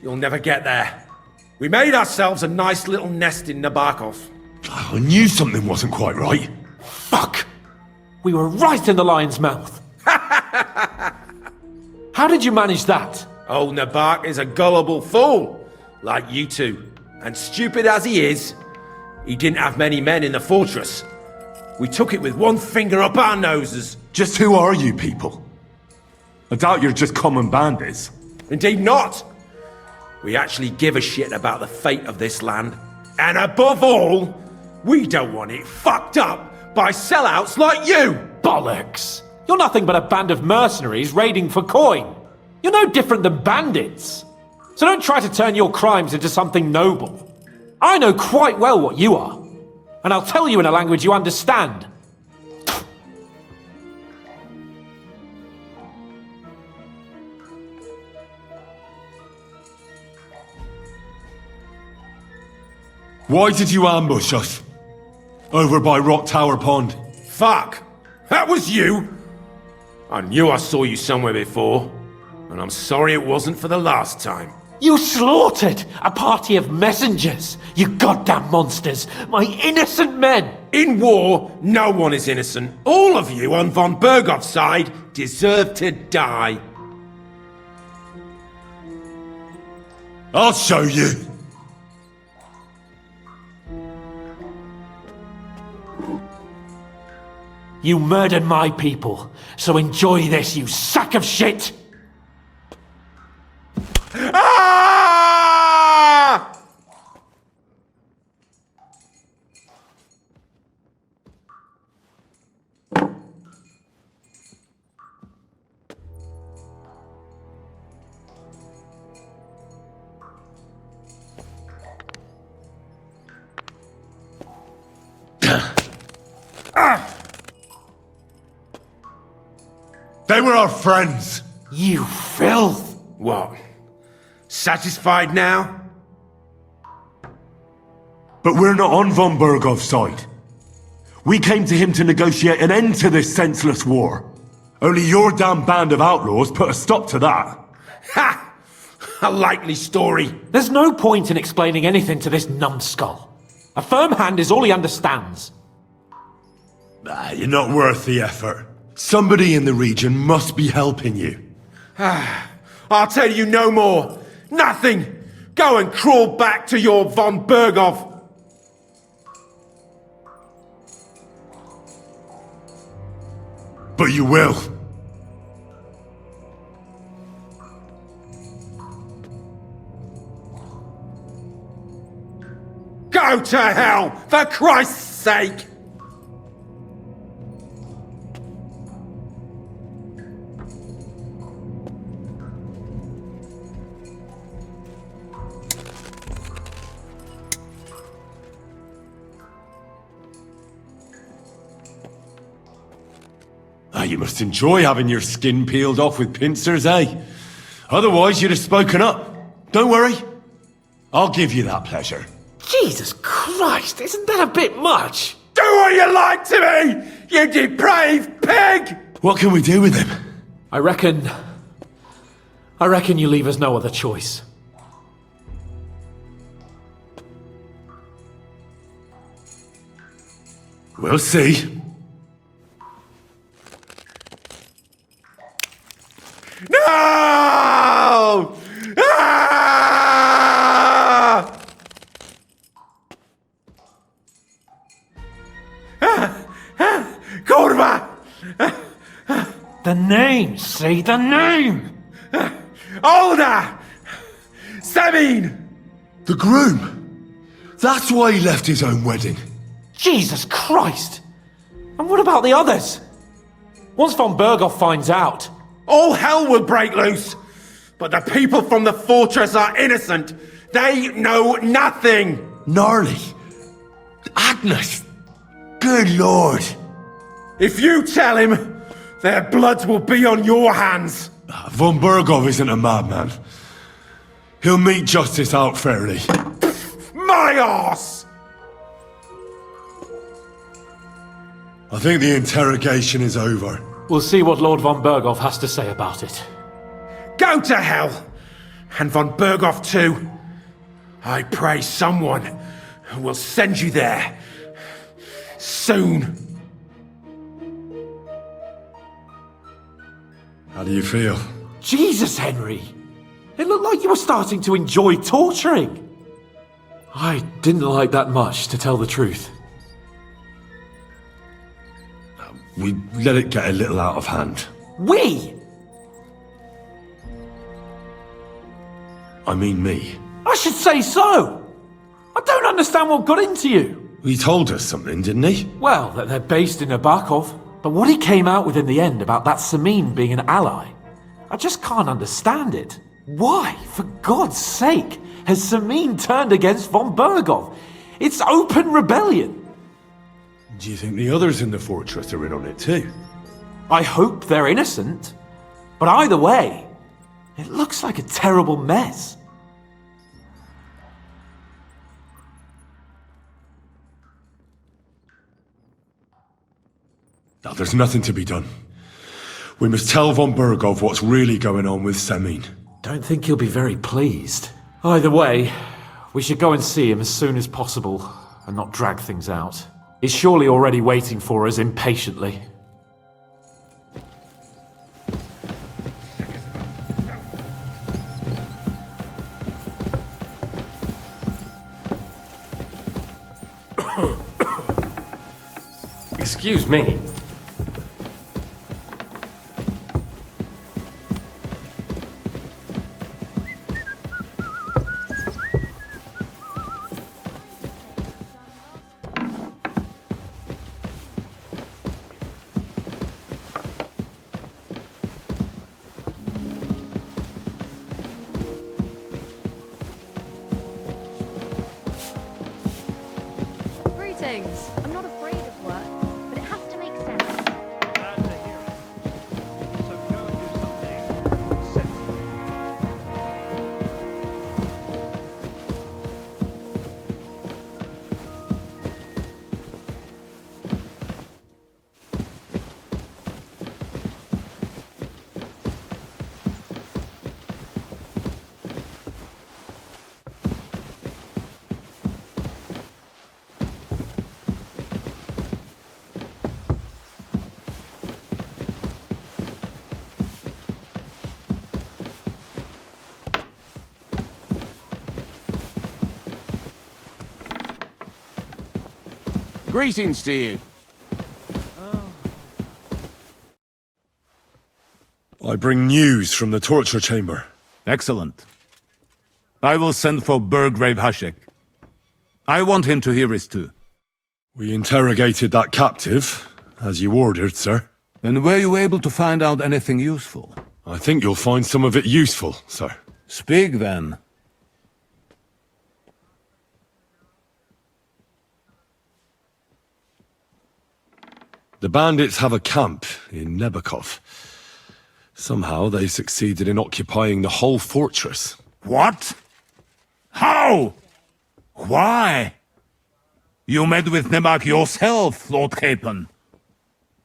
You'll never get there. We made ourselves a nice little nest in Nebakov. I knew something wasn't quite right. Fuck! We were right in the lion's mouth. How did you manage that? Old Nebak is a gullible fool, like you two. And stupid as he is, he didn't have many men in the fortress. We took it with one finger up our noses. Just who are you people? I doubt you're just common bandits. Indeed not. We actually give a shit about the fate of this land. And above all, we don't want it fucked up by sellouts like you! Bollocks! You're nothing but a band of mercenaries raiding for coin. You're no different than bandits. So don't try to turn your crimes into something noble. I know quite well what you are. And I'll tell you in a language you understand. Why did you ambush us? Over by Rock Tower Pond. Fuck! That was you! I knew I saw you somewhere before. And I'm sorry it wasn't for the last time. You slaughtered a party of messengers, you goddamn monsters, my innocent men! In war, no one is innocent. All of you on von Bergov's side deserve to die. I'll show you. You murdered my people, so enjoy this, you sack of shit! Ah! They were our friends. You filth! What? Satisfied now? But we're not on von Bergov's side. We came to him to negotiate an end to this senseless war. Only your damn band of outlaws put a stop to that. Ha! A likely story. There's no point in explaining anything to this numbskull. A firm hand is all he understands. You're not worth the effort. Somebody in the region must be helping you. I'll tell you no more. Nothing! Go and crawl back to your von Bergov! But you will. Go to hell, for Christ's sake! You must enjoy having your skin peeled off with pincers, eh? Otherwise, you'd have spoken up. Don't worry. I'll give you that pleasure. Jesus Christ, isn't that a bit much? Do what you like to me, you depraved pig! What can we do with him? I reckon you leave us no other choice. We'll see. No! Kurwa! The name, say the name! Olda! Semine! The groom! That's why he left his own wedding. Jesus Christ! And what about the others? Once von Barkov finds out... All hell will break loose! But the people from the fortress are innocent! They know nothing! Gnarly. Agnes. Good lord. If you tell him, their blood will be on your hands! Von Barkov isn't a madman. He'll meet justice out fairly. My arse! I think the interrogation is over. We'll see what Lord von Barkov has to say about it. Go to hell! And von Barkov too. I pray someone will send you there. Soon. How do you feel? Jesus, Henry! It looked like you were starting to enjoy torturing. I didn't like that much, to tell the truth. We let it get a little out of hand. We? I mean me. I should say so! I don't understand what got into you. He told us something, didn't he? Well, that they're based in Nebakov. But what he came out with in the end about that Semine being an ally, I just can't understand it. Why, for God's sake, has Semine turned against von Barkov? It's open rebellion. Do you think the others in the fortress are in on it too? I hope they're innocent. But either way, it looks like a terrible mess. Now, there's nothing to be done. We must tell von Barkov what's really going on with Semine. Don't think he'll be very pleased. Either way, we should go and see him as soon as possible and not drag things out. He's surely already waiting for us impatiently. Excuse me. Greetings. I'm not afraid of work, but it has to make sense. Glad to hear it. So go and do something sensible. Greetings to you. I bring news from the torture chamber. Excellent. I will send for Burgrave Hashek. I want him to hear it too. We interrogated that captive, as you ordered, sir. And were you able to find out anything useful? I think you'll find some of it useful, sir. Speak then. The bandits have a camp in Nebakov. Somehow they succeeded in occupying the whole fortress. What? How? Why? You met with Nebak yourself, Lord Capon.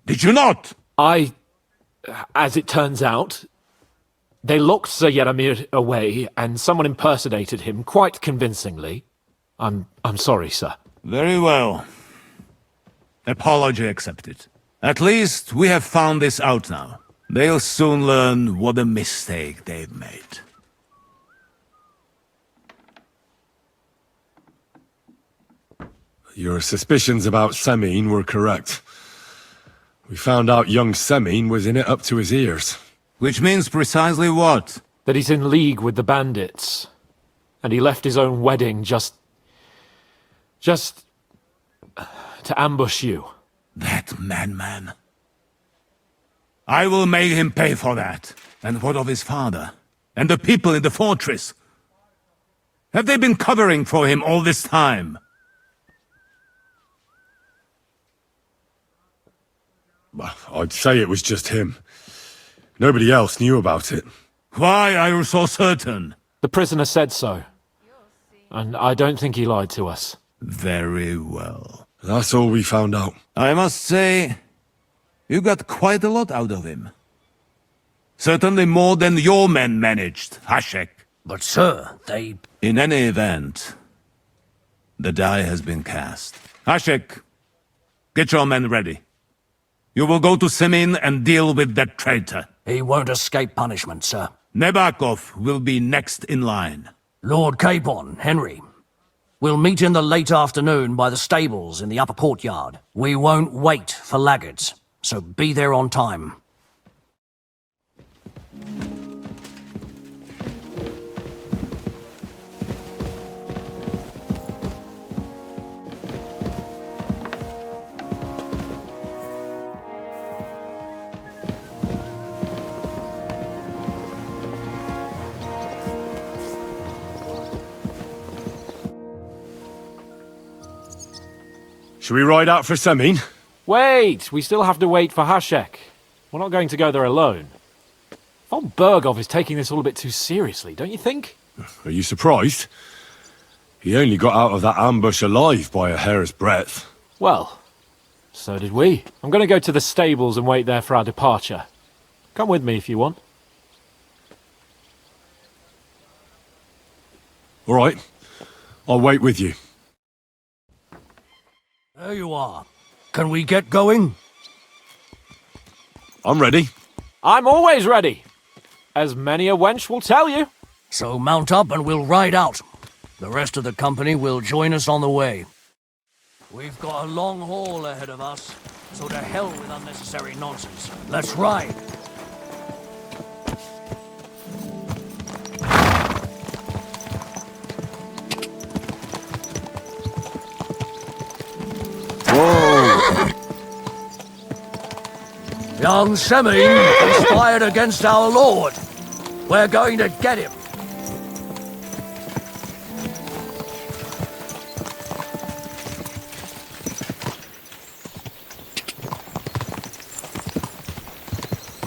Did you not? As it turns out, they locked Sir Yaramir away, and someone impersonated him quite convincingly. I'm sorry, sir. Very well. Apology accepted. At least we have found this out now. They'll soon learn what a mistake they've made. Your suspicions about Semine were correct. We found out young Semine was in it up to his ears. Which means precisely what? That he's in league with the bandits. And he left his own wedding just to ambush you. That madman. I will make him pay for that. And what of his father? And the people in the fortress? Have they been covering for him all this time? I'd say it was just him. Nobody else knew about it. Why are you so certain? The prisoner said so. And I don't think he lied to us. Very well. That's all we found out. I must say, you got quite a lot out of him. Certainly more than your men managed, Hashek. But sir, they... In any event, the die has been cast. Hashek, get your men ready. You will go to Semine and deal with that traitor. He won't escape punishment, sir. Nebakov will be next in line. Lord Capon, Henry. We'll meet in the late afternoon by the stables in the upper courtyard. We won't wait for laggards, so be there on time. Should we ride out for Semine? Wait! We still have to wait for Hashek. We're not going to go there alone. Von Barkov is taking this all a bit too seriously, don't you think? Are you surprised? He only got out of that ambush alive by a hair's breadth. Well, so did we. I'm going to go to the stables and wait there for our departure. Come with me if you want. All right. I'll wait with you. There you are. Can we get going? I'm ready. I'm always ready. As many a wench will tell you. So mount up and we'll ride out. The rest of the company will join us on the way. We've got a long haul ahead of us, so to hell with unnecessary nonsense. Let's ride. Young Semine conspired against our lord. We're going to get him.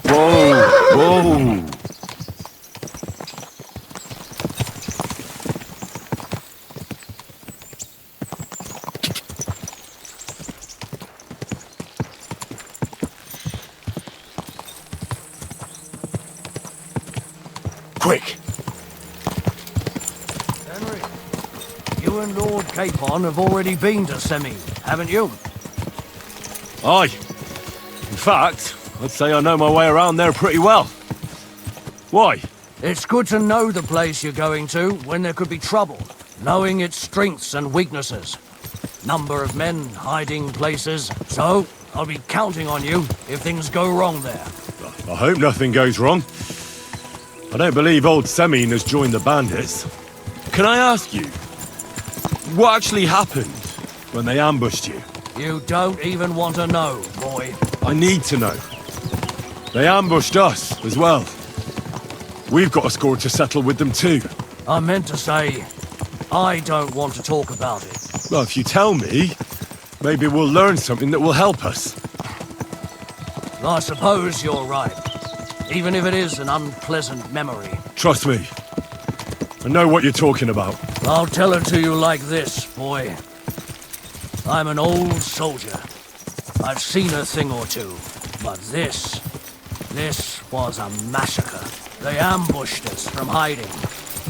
Whoa! Quick! Henry, you and Lord Capon have already been to Semine, haven't you? Aye. In fact, I'd say I know my way around there pretty well. Why? It's good to know the place you're going to when there could be trouble, knowing its strengths and weaknesses. Number of men, hiding places. So, I'll be counting on you if things go wrong there. I hope nothing goes wrong. I don't believe old Semine has joined the bandits. Can I ask you, what actually happened when they ambushed you? You don't even want to know, boy. I need to know. They ambushed us as well. We've got a score to settle with them too. I meant to say, I don't want to talk about it. Well, if you tell me, maybe we'll learn something that will help us. I suppose you're right. Even if it is an unpleasant memory. Trust me. I know what you're talking about. I'll tell it to you like this, boy. I'm an old soldier. I've seen a thing or two. But this was a massacre. They ambushed us from hiding.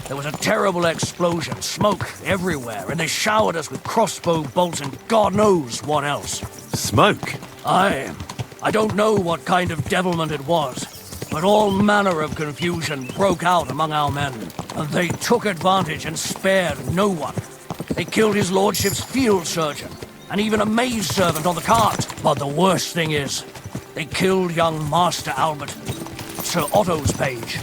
There was a terrible explosion, smoke everywhere, and they showered us with crossbow bolts and God knows what else. Smoke? I don't know what kind of devilment it was, but all manner of confusion broke out among our men, and they took advantage and spared no one. They killed his lordship's field surgeon, and even a maid servant on the cart. But the worst thing is, they killed young Master Albert, Sir Otto's page.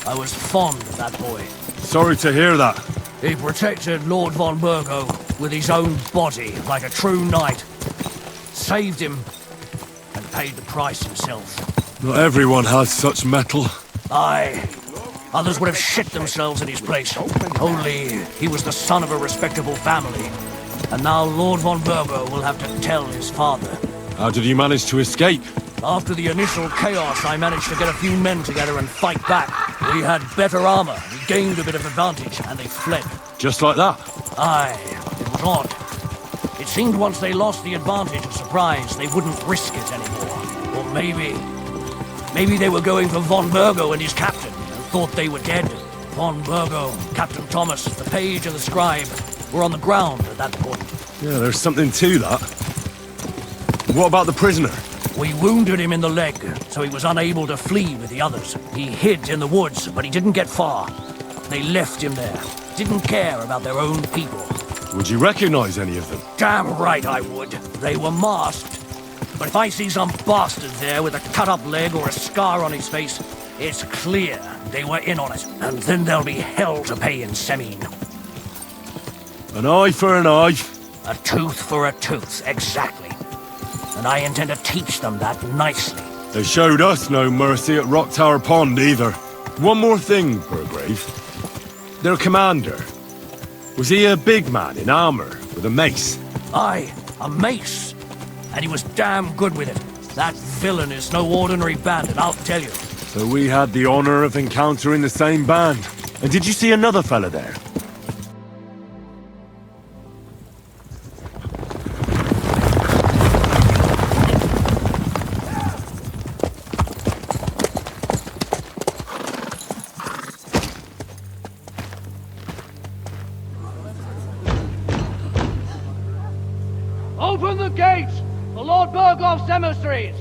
I was fond of that boy. Sorry to hear that. He protected Lord von Burgo with his own body like a true knight. Saved him and paid the price himself. Not everyone has such mettle. Aye. Others would have shit themselves in his place. Only he was the son of a respectable family. And now Lord von Burgo will have to tell his father. How did you manage to escape? After the initial chaos, I managed to get a few men together and fight back. We had better armor, we gained a bit of advantage, and they fled. Just like that? Aye, it was odd. It seemed once they lost the advantage of surprise, they wouldn't risk it anymore. Or maybe they were going for von Burgo and his captain, and thought they were dead. Von Burgo, Captain Thomas, the page and the scribe were on the ground at that point. Yeah, there's something to that. What about the prisoner? We wounded him in the leg, so he was unable to flee with the others. He hid in the woods, but he didn't get far. They left him there. Didn't care about their own people. Would you recognize any of them? Damn right I would. They were masked. But if I see some bastard there with a cut-up leg or a scar on his face, it's clear they were in on it. And then there'll be hell to pay in Semine. An eye for an eye. A tooth for a tooth, exactly. And I intend to teach them that nicely. They showed us no mercy at Rock Tower Pond either. One more thing, Burgrave. Their commander. Was he a big man in armor with a mace? Aye, a mace. And he was damn good with it. That villain is no ordinary bandit, I'll tell you. So we had the honor of encountering the same band. And did you see another fella there? Open the gate for Lord Barkov's emissaries!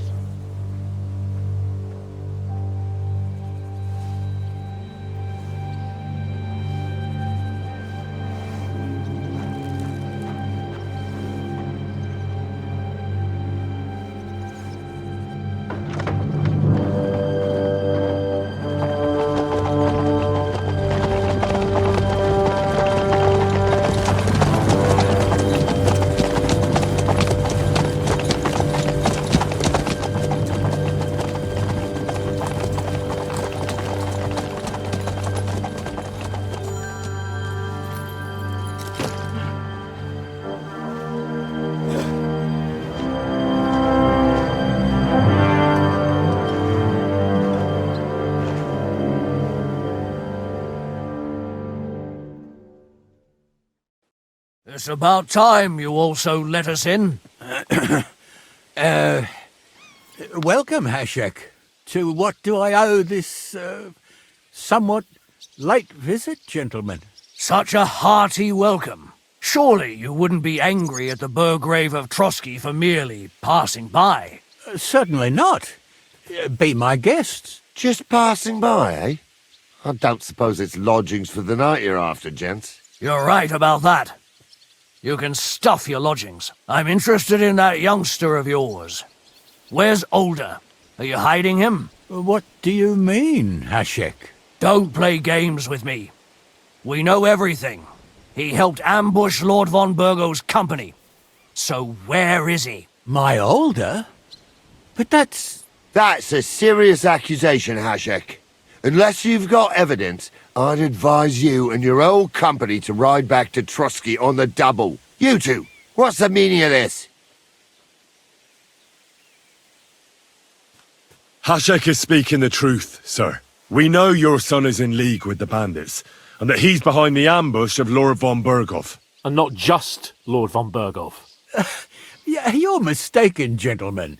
It's about time you also let us in. Welcome, Hashek. To what do I owe this, somewhat late visit, gentlemen? Such a hearty welcome. Surely you wouldn't be angry at the Burgrave of Trotsky for merely passing by. Certainly not. Be my guests. Just passing by, eh? I don't suppose it's lodgings for the night you're after, gents. You're right about that. You can stuff your lodgings. I'm interested in that youngster of yours. Where's Olda? Are you hiding him? What do you mean, Hashek? Don't play games with me. We know everything. He helped ambush Lord von Burgo's company. So where is he? My Olda? But that's a serious accusation, Hashek. Unless you've got evidence, I'd advise you and your old company to ride back to Trotsky on the double. You two, what's the meaning of this? Hashek is speaking the truth, sir. We know your son is in league with the bandits, and that he's behind the ambush of Lord von Barkov. And not just Lord von Barkov. Yeah, you're mistaken, gentlemen.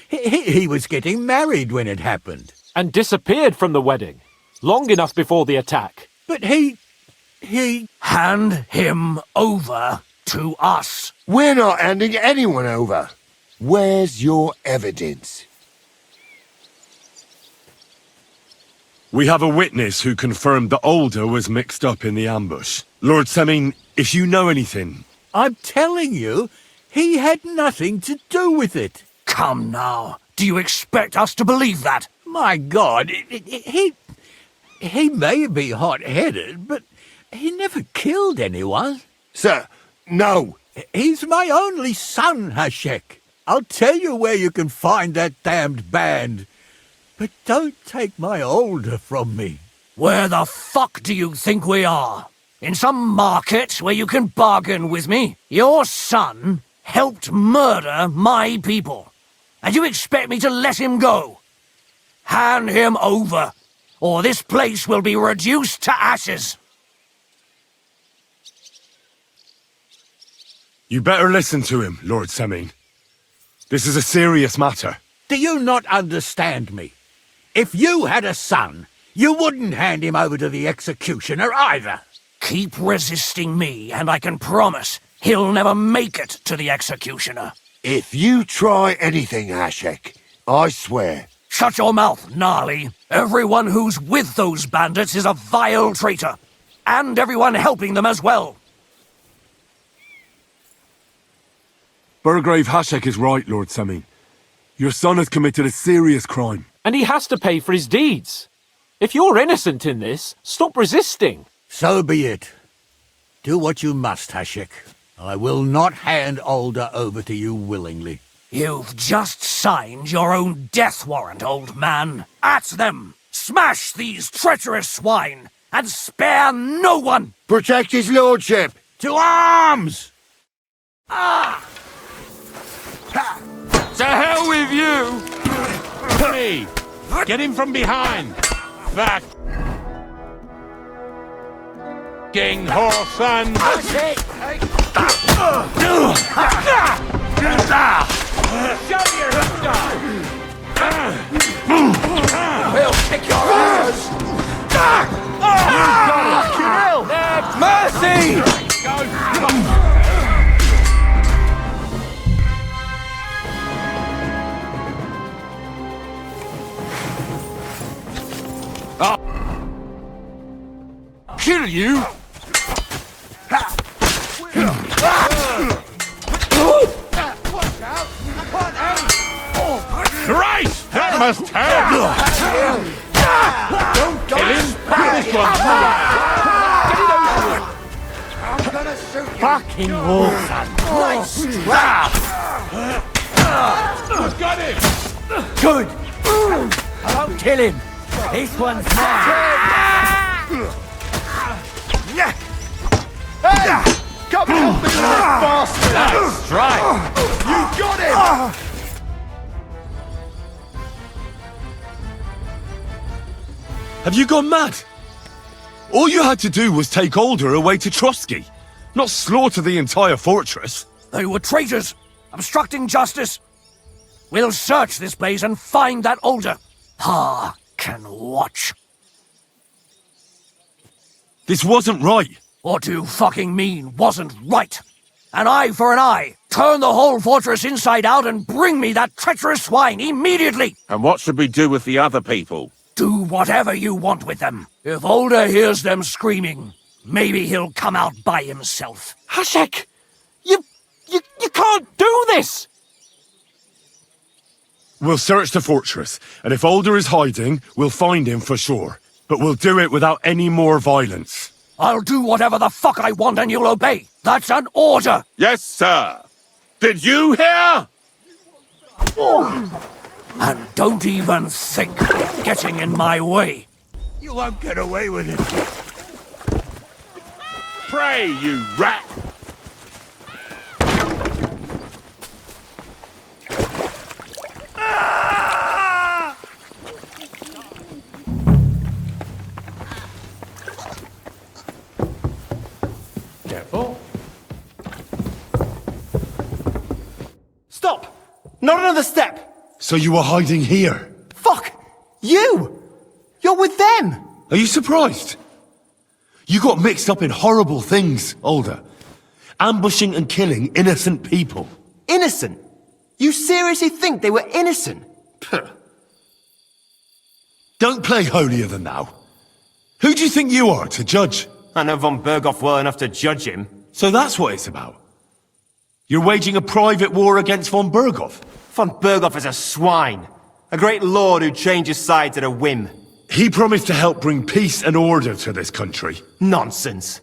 He was getting married when it happened. And disappeared from the wedding, long enough before the attack. But he... Hand him over to us. We're not handing anyone over. Where's your evidence? We have a witness who confirmed that Olda was mixed up in the ambush. Lord Semine, if you know anything... I'm telling you, he had nothing to do with it. Come now. Do you expect us to believe that? My God, he may be hot-headed, but he never killed anyone. Sir, no. He's my only son, Hashek. I'll tell you where you can find that damned band. But don't take my Olda from me. Where the fuck do you think we are? In some market where you can bargain with me? Your son helped murder my people. And you expect me to let him go? Hand him over, or this place will be reduced to ashes. You better listen to him, Lord Semine. This is a serious matter. Do you not understand me? If you had a son, you wouldn't hand him over to the executioner either. Keep resisting me, and I can promise he'll never make it to the executioner. If you try anything, Hashek, I swear. Shut your mouth, gnarly. Everyone who's with those bandits is a vile traitor. And everyone helping them as well. Burgrave Hashek is right, Lord Semine. Your son has committed a serious crime. And he has to pay for his deeds. If you're innocent in this, stop resisting. So be it. Do what you must, Hashek. I will not hand Olda over to you willingly. You've just signed your own death warrant, old man. At them! Smash these treacherous swine, and spare no one! Protect his lordship! To arms! Ah! To hell with you! Me! Get him from behind! That... King Horsan! Show your style! We'll kick your ass! Kill! Mercy! Kill you! Christ! That must hurt! Don't kill him! This one's I'm gonna shoot you! Fucking Horsan! Nice! got him! Good! I won't kill him! This one's mine! Hey! Come help me with this bastard! Nice strike! You got him! Have you gone mad? All you had to do was take Olda away to Trotsky, not slaughter the entire fortress. They were traitors, obstructing justice. We'll search this place and find that Olda. Pa can watch. This wasn't right. What do you fucking mean, wasn't right? An eye for an eye. Turn the whole fortress inside out and bring me that treacherous swine immediately. And what should we do with the other people? Do whatever you want with them. If Olda hears them screaming, maybe he'll come out by himself. Hashek! You can't do this! We'll search the fortress, and if Olda is hiding, we'll find him for sure. But we'll do it without any more violence. I'll do whatever the fuck I want and you'll obey. That's an order. Yes, sir. Did you hear? And don't even think of getting in my way. You won't get away with it. Pray, you rat. Not another step! So you were hiding here? Fuck! You! You're with them! Are you surprised? You got mixed up in horrible things, Olda. Ambushing and killing innocent people. Innocent? You seriously think they were innocent? Puh. Don't play holier than thou. Who do you think you are to judge? I know von Berghoff well enough to judge him. So that's what it's about. You're waging a private war against von Berghoff. Von Berghoff is a swine. A great lord who changes sides at a whim. He promised to help bring peace and order to this country. Nonsense.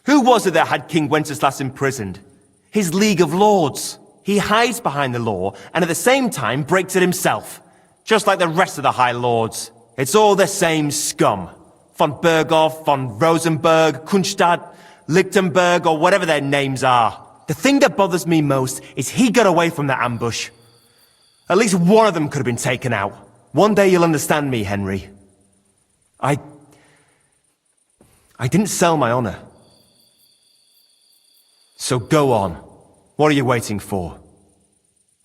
Who was it that had King Wenceslas imprisoned? His League of Lords. He hides behind the law, and at the same time breaks it himself. Just like the rest of the High Lords. It's all the same scum. Von Berghoff, von Rosenberg, Kunstadt, Lichtenberg, or whatever their names are. The thing that bothers me most is he got away from the ambush. At least one of them could have been taken out. One day you'll understand me, Henry. I didn't sell my honor. So go on. What are you waiting for?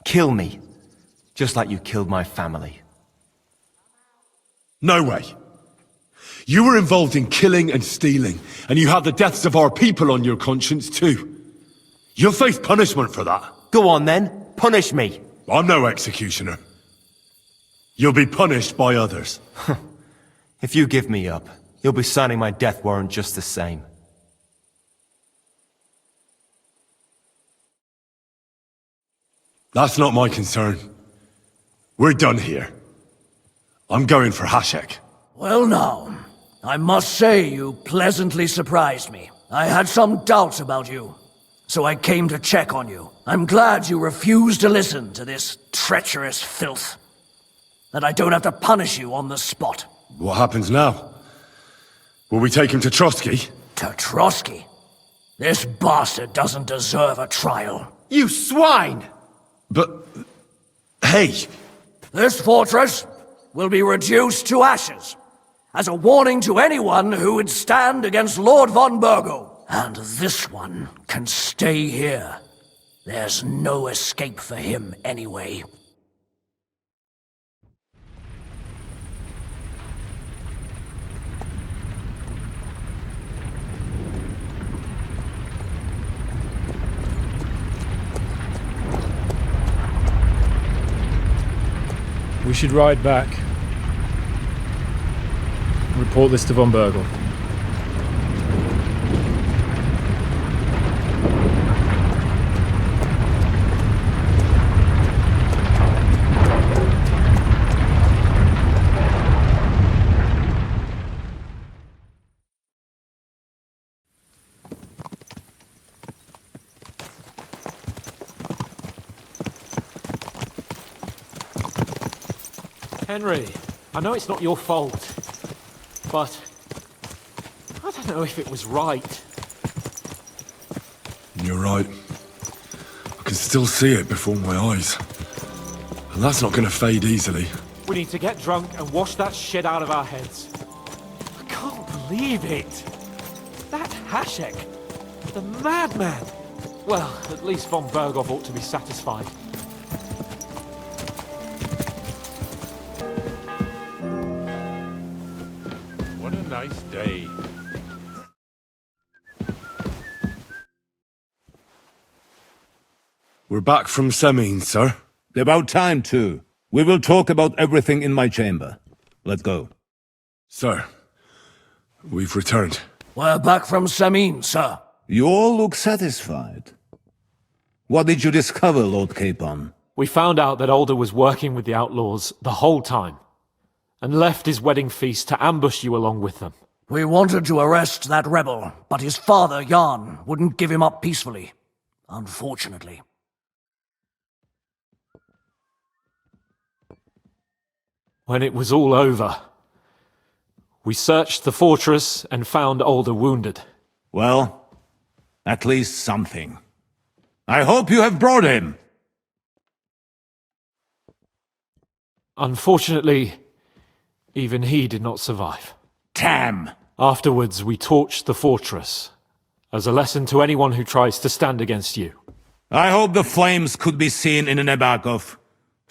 Kill me. Just like you killed my family. No way. You were involved in killing and stealing, and you have the deaths of our people on your conscience too. You'll face punishment for that. Go on then. Punish me. I'm no executioner. You'll be punished by others. If you give me up, you'll be signing my death warrant just the same. That's not my concern. We're done here. I'm going for Hashek. Well now, I must say you pleasantly surprised me. I had some doubts about you, so I came to check on you. I'm glad you refused to listen to this treacherous filth. That I don't have to punish you on the spot. What happens now? Will we take him to Trotsky? To Trotsky? This bastard doesn't deserve a trial. You swine! But... hey! This fortress will be reduced to ashes, as a warning to anyone who would stand against Lord von Bergo. And this one can stay here. There's no escape for him anyway. We should ride back. Report this to von Bergel. Henry, I know it's not your fault, but I don't know if it was right. You're right. I can still see it before my eyes. And that's not gonna fade easily. We need to get drunk and wash that shit out of our heads. I can't believe it. That Hashek, the madman. Well, at least von Bergov ought to be satisfied. What a nice day. We're back from Semine, sir. About time, too. We will talk about everything in my chamber. Let's go. Sir, we've returned. We're back from Semine, sir. You all look satisfied. What did you discover, Lord Capon? We found out that Olda was working with the outlaws the whole time, and left his wedding feast to ambush you along with them. We wanted to arrest that rebel, but his father, Jan, wouldn't give him up peacefully. Unfortunately. When it was all over, we searched the fortress and found Olda wounded. Well, at least something. I hope you have brought him. Unfortunately, even he did not survive. Damn! Afterwards, we torched the fortress, as a lesson to anyone who tries to stand against you. I hope the flames could be seen in Nebakov.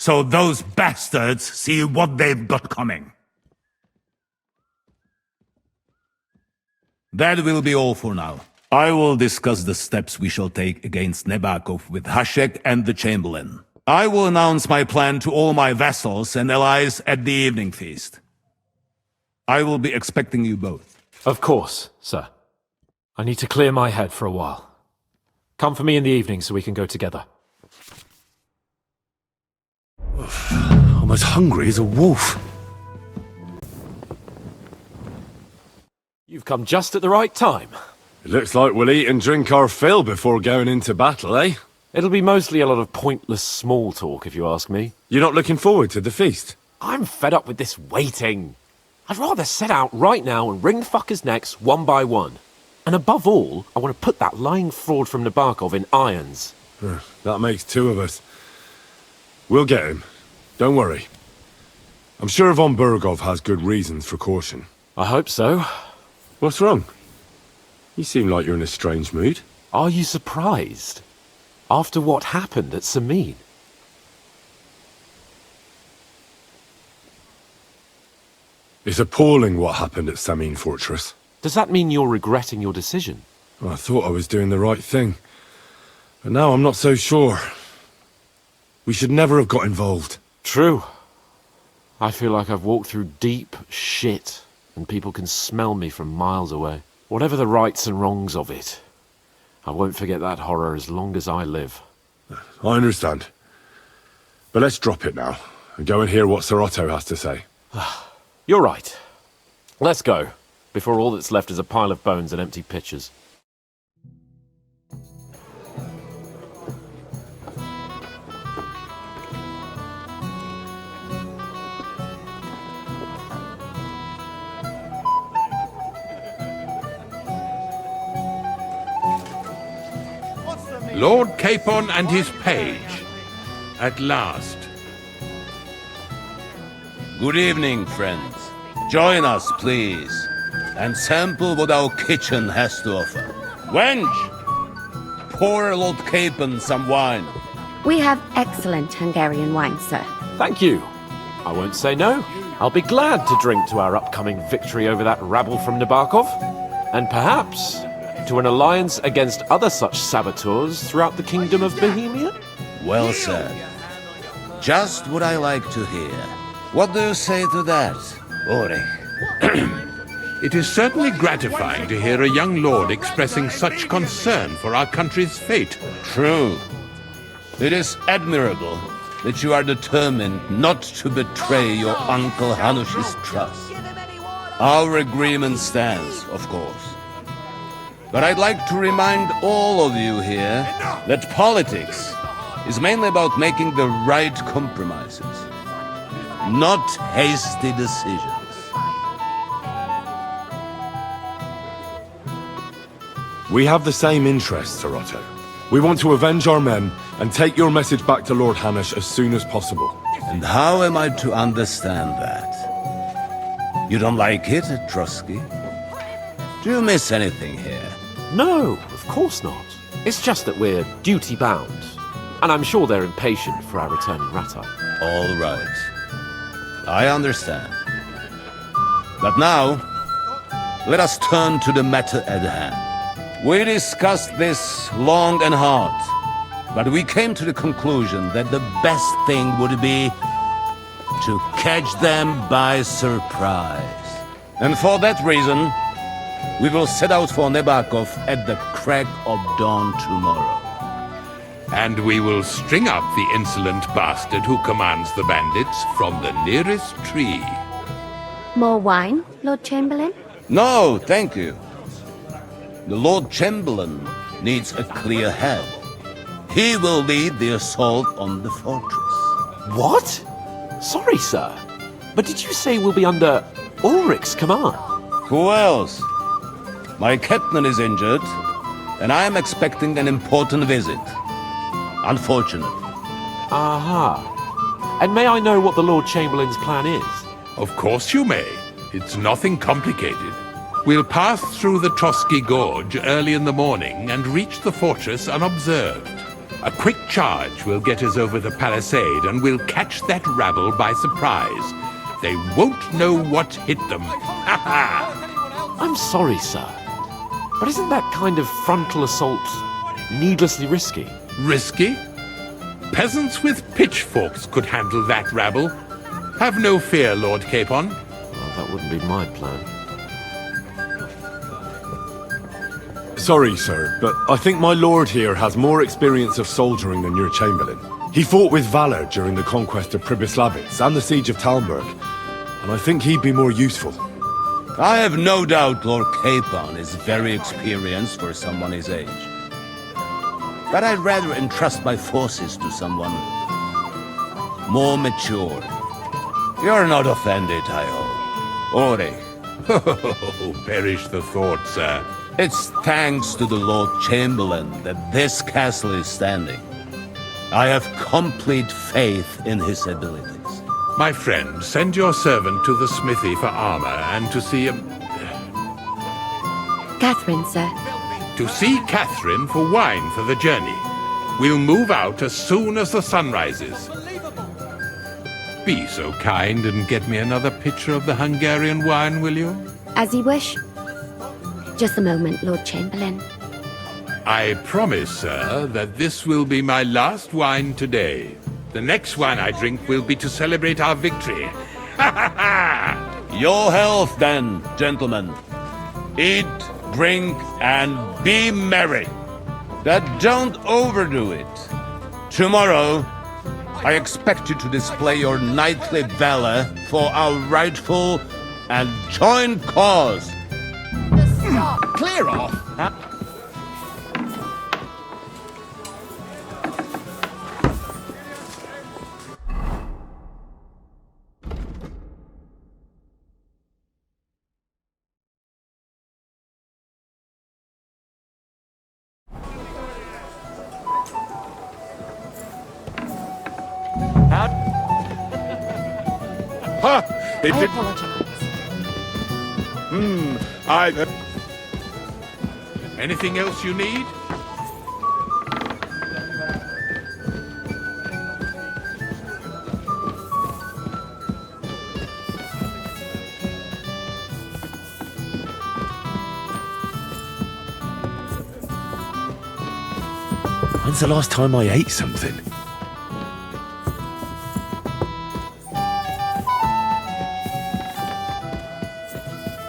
so those bastards see what they've got coming. That will be all for now. I will discuss the steps we shall take against Nebakov with Hashek and the Chamberlain. I will announce my plan to all my vassals and allies at the evening feast. I will be expecting you both. Of course, sir. I need to clear my head for a while. Come for me in the evening so we can go together. I'm as hungry as a wolf. You've come just at the right time. It looks like we'll eat and drink our fill before going into battle, eh? It'll be mostly a lot of pointless small talk, if you ask me. You're not looking forward to the feast? I'm fed up with this waiting. I'd rather set out right now and wring fuckers' necks one by one. And above all, I want to put that lying fraud from Nebakov in irons. That makes two of us. We'll get him. Don't worry. I'm sure von Barkov has good reasons for caution. I hope so. What's wrong? You seem like you're in a strange mood. Are you surprised? After what happened at Semine? It's appalling what happened at Semine Fortress. Does that mean you're regretting your decision? I thought I was doing the right thing. But now I'm not so sure. We should never have got involved. True. I feel like I've walked through deep shit, and people can smell me from miles away. Whatever the rights and wrongs of it, I won't forget that horror as long as I live. I understand. But let's drop it now, and go and hear what Sir Otto has to say. You're right. Let's go, before all that's left is a pile of bones and empty pitchers. Lord Capon and his page. At last. Good evening, friends. Join us, please, and sample what our kitchen has to offer. Wench, pour Lord Capon some wine. We have excellent Hungarian wine, sir. Thank you. I won't say no. I'll be glad to drink to our upcoming victory over that rabble from Nebakov, and perhaps to an alliance against other such saboteurs throughout the kingdom of Bohemia? Well said. Just what I like to hear. What do you say to that, Ulrich? It is certainly gratifying to hear a young lord expressing such concern for our country's fate. True. It is admirable that you are determined not to betray your Uncle Hanush's trust. Our agreement stands, of course. But I'd like to remind all of you here that politics is mainly about making the right compromises, not hasty decisions. We have the same interests, Sir Otto. We want to avenge our men and take your message back to Lord Hanush as soon as possible. And how am I to understand that? You don't like it, Trotsky? Do you miss anything here? No, of course not. It's just that we're duty-bound, and I'm sure they're impatient for our return in Rattay. All right. I understand. But now, let us turn to the matter at hand. We discussed this long and hard, but we came to the conclusion that the best thing would be to catch them by surprise. And for that reason, we will set out for Nebakov at the crack of dawn tomorrow. And we will string up the insolent bastard who commands the bandits from the nearest tree. More wine, Lord Chamberlain? No, thank you. The Lord Chamberlain needs a clear head. He will lead the assault on the fortress. What? Sorry, sir. But did you say we'll be under Ulrich's command? Who else? My captain is injured, and I am expecting an important visit. Unfortunate. Aha. And may I know what the Lord Chamberlain's plan is? Of course you may. It's nothing complicated. We'll pass through the Trotsky Gorge early in the morning and reach the fortress unobserved. A quick charge will get us over the palisade and we'll catch that rabble by surprise. They won't know what hit them. Ha ha! I'm sorry, sir, but isn't that kind of frontal assault needlessly risky? Risky? Peasants with pitchforks could handle that rabble. Have no fear, Lord Capon. Well, that wouldn't be my plan. Sorry, sir, but I think my lord here has more experience of soldiering than your chamberlain. He fought with valor during the conquest of Pribyslavitz and the siege of Talmberg, and I think he'd be more useful. I have no doubt Lord Capon is very experienced for someone his age. But I'd rather entrust my forces to someone more mature. You're not offended, I hope. Ulrich. Oh, perish the thought, sir. It's thanks to the Lord Chamberlain that this castle is standing. I have complete faith in his abilities. My friend, send your servant to the smithy for armor and to see Catherine, sir. To see Catherine for wine for the journey. We'll move out as soon as the sun rises. Be so kind and get me another pitcher of the Hungarian wine, will you? As you wish. Just a moment, Lord Chamberlain. I promise, sir, that this will be my last wine today. The next wine I drink will be to celebrate our victory. Ha ha ha! Your health, then, gentlemen. Eat, drink, and be merry. But don't overdo it. Tomorrow, I expect you to display your knightly valor for our rightful and joint cause. Clear off! Ha! It I did. apologize. Anything else you need? When's the last time I ate something?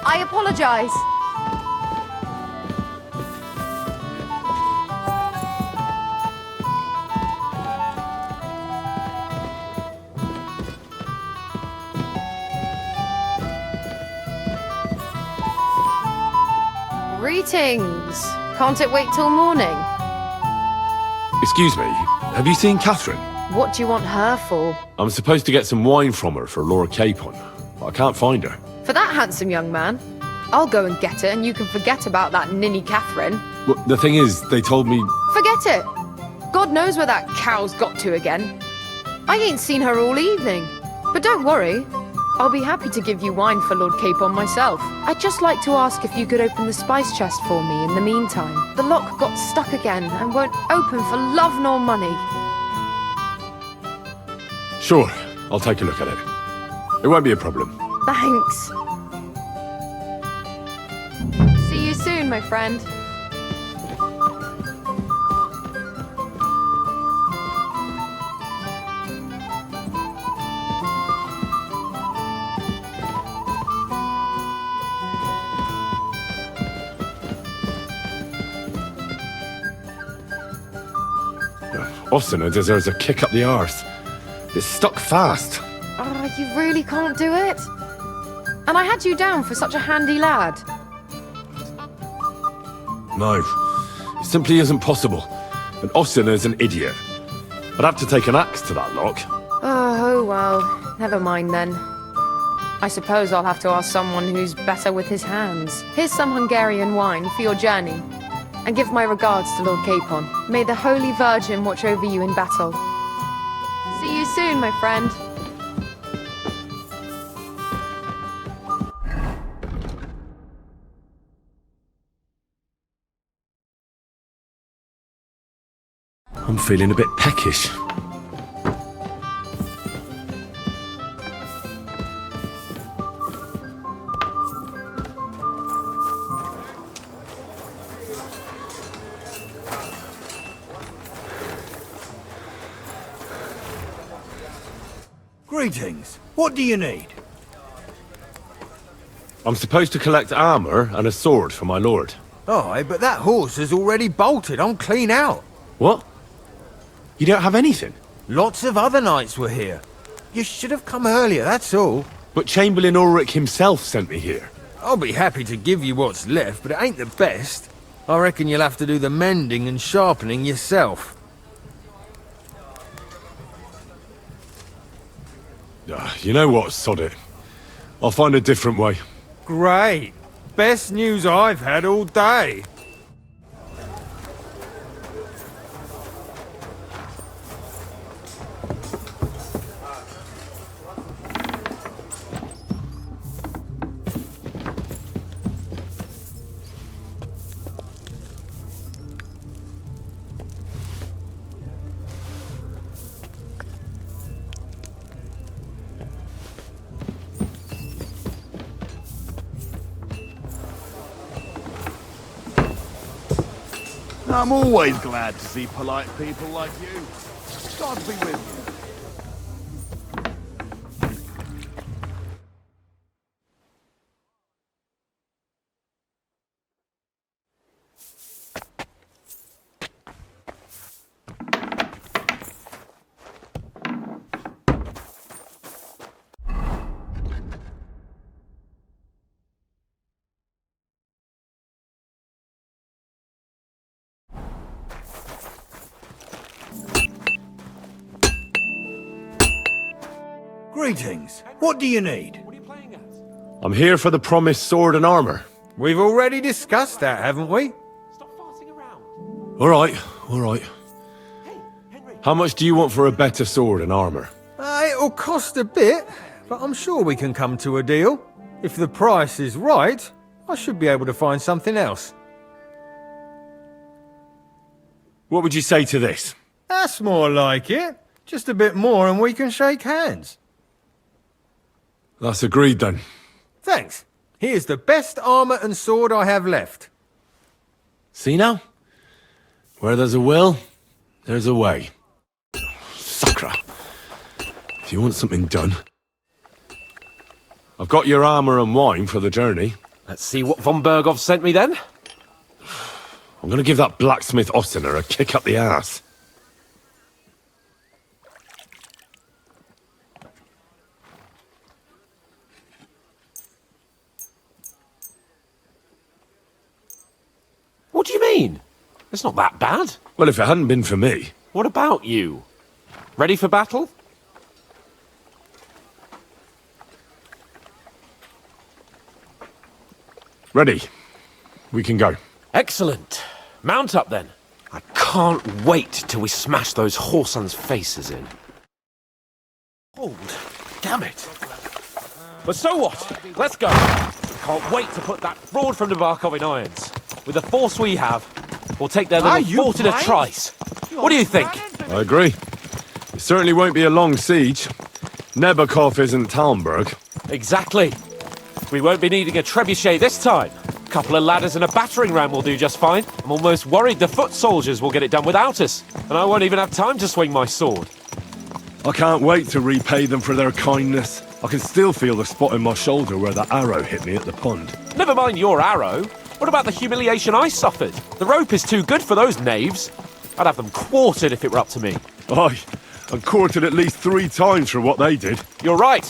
I apologize. Greetings. Can't it wait till morning? Excuse me, have you seen Catherine? What do you want her for? I'm supposed to get some wine from her for Lord Capon, but I can't find her. For that handsome young man? I'll go and get it, and you can forget about that ninny Catherine. Well, the thing is, they told me... Forget it! God knows where that cow's got to again. I ain't seen her all evening. But don't worry, I'll be happy to give you wine for Lord Capon myself. I'd just like to ask if you could open the spice chest for me in the meantime. The lock got stuck again and won't open for love nor money. Sure, I'll take a look at it. It won't be a problem. Thanks. See you soon, my friend. Austin deserves a kick up the arse. It's stuck fast. Oh, you really can't do it? And I had you down for such a handy lad. No, it simply isn't possible. And Austin is an idiot. I'd have to take an axe to that lock. Oh, well, never mind then. I suppose I'll have to ask someone who's better with his hands. Here's some Hungarian wine for your journey. And give my regards to Lord Capon. May the Holy Virgin watch over you in battle. See you soon, my friend. I'm feeling a bit peckish. Greetings. What do you need? I'm supposed to collect armor and a sword for my lord. Aye, but that horse has already bolted. I'm clean out. What? You don't have anything? Lots of other knights were here. You should have come earlier, that's all. But Chamberlain Ulrich himself sent me here. I'll be happy to give you what's left, but it ain't the best. I reckon you'll have to do the mending and sharpening yourself. You know what, sod it. I'll find a different way. Great. Best news I've had all day. I'm always glad to see polite people like you. God be with you. Greetings. What do you need? I'm here for the promised sword and armor. We've already discussed that, haven't we? All right. How much do you want for a better sword and armor? It'll cost a bit, but I'm sure we can come to a deal. If the price is right, I should be able to find something else. What would you say to this? That's more like it. Just a bit more and we can shake hands. That's agreed then. Thanks. Here's the best armor and sword I have left. See now? Where there's a will, there's a way. Sucker. If you want something done. I've got your armor and wine for the journey. Let's see what von Barkov sent me then. I'm gonna give that blacksmith Ostener a kick up the ass. What do you mean? It's not that bad. Well, if it hadn't been for me. What about you? Ready for battle? Ready. We can go. Excellent. Mount up then. I can't wait till we smash those whoresons' faces in. Hold. Damn it. But so what? Let's go. Can't wait to put that fraud from Nebakov in irons. With the force we have, we'll take their little fort in a trice. What do you think? I agree. It certainly won't be a long siege. Nebakov isn't Talmberg. Exactly. We won't be needing a trebuchet this time. A couple of ladders and a battering ram will do just fine. I'm almost worried the foot soldiers will get it done without us. And I won't even have time to swing my sword. I can't wait to repay them for their kindness. I can still feel the spot in my shoulder where the arrow hit me at the pond. Never mind your arrow. What about the humiliation I suffered? The rope is too good for those knaves. I'd have them quartered if it were up to me. Aye, and quartered at least 3 times for what they did. You're right.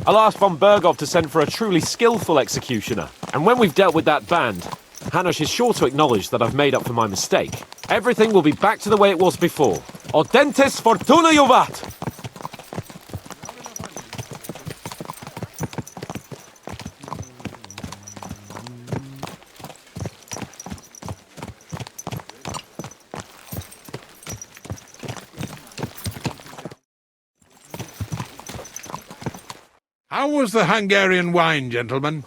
I'll ask von Barkov to send for a truly skillful executioner. And when we've dealt with that band, Hanush is sure to acknowledge that I've made up for my mistake. Everything will be back to the way it was before. Audentes fortuna juvat! How was the Hungarian wine, gentlemen?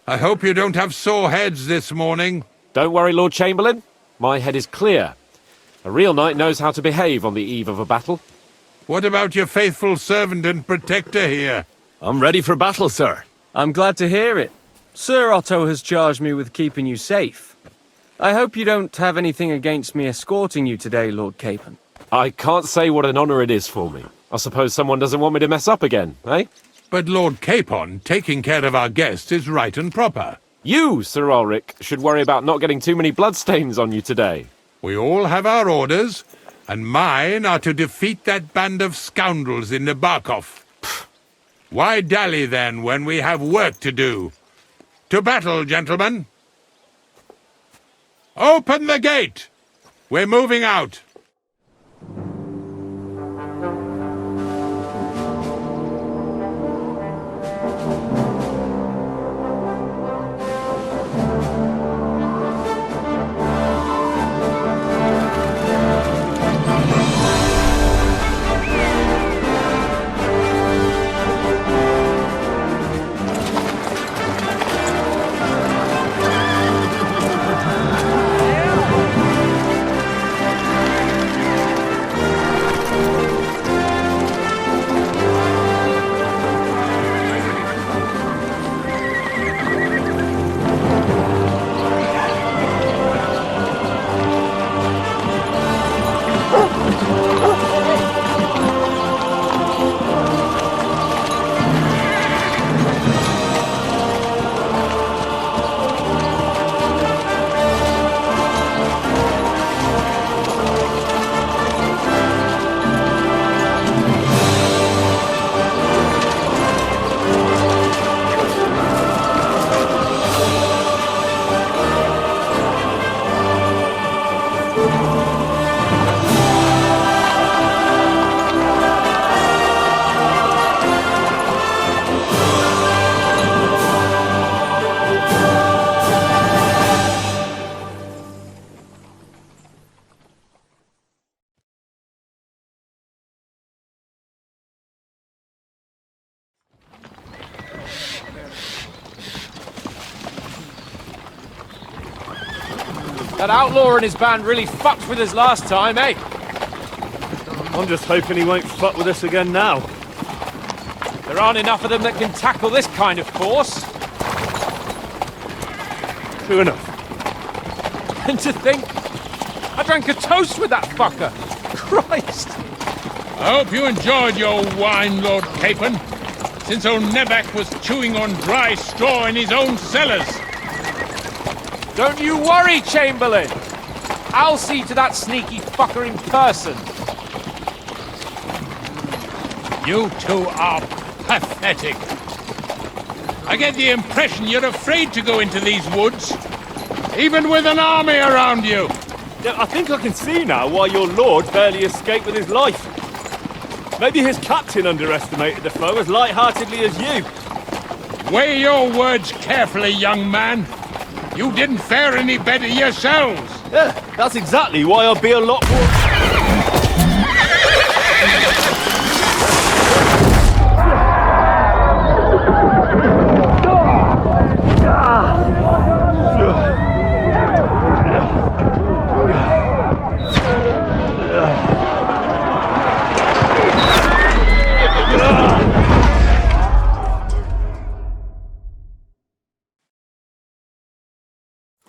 I hope you don't have sore heads this morning. Don't worry, Lord Chamberlain. My head is clear. A real knight knows how to behave on the eve of a battle. What about your faithful servant and protector here? I'm ready for battle, sir. I'm glad to hear it. Sir Otto has charged me with keeping you safe. I hope you don't have anything against me escorting you today, Lord Capon. I can't say what an honor it is for me. I suppose someone doesn't want me to mess up again, eh? But Lord Capon, taking care of our guests is right and proper. You, Sir Ulrich, should worry about not getting too many bloodstains on you today. We all have our orders, and mine are to defeat that band of scoundrels in Nebakov. Why dally then when we have work to do? To battle, gentlemen! Open the gate! We're moving out! That outlaw and his band really fucked with us last time, eh? I'm just hoping he won't fuck with us again now. There aren't enough of them that can tackle this kind of force. True enough. And to think, I drank a toast with that fucker. Christ! I hope you enjoyed your wine, Lord Capon, since old Nebak was chewing on dry straw in his own cellars. Don't you worry, Chamberlain! I'll see to that sneaky fucker in person. You two are pathetic. I get the impression you're afraid to go into these woods, even with an army around you. Yeah, I think I can see now why your lord barely escaped with his life. Maybe his captain underestimated the foe as light-heartedly as you. Weigh your words carefully, young man. You didn't fare any better yourselves. Yeah, that's exactly why I'll be a lot more...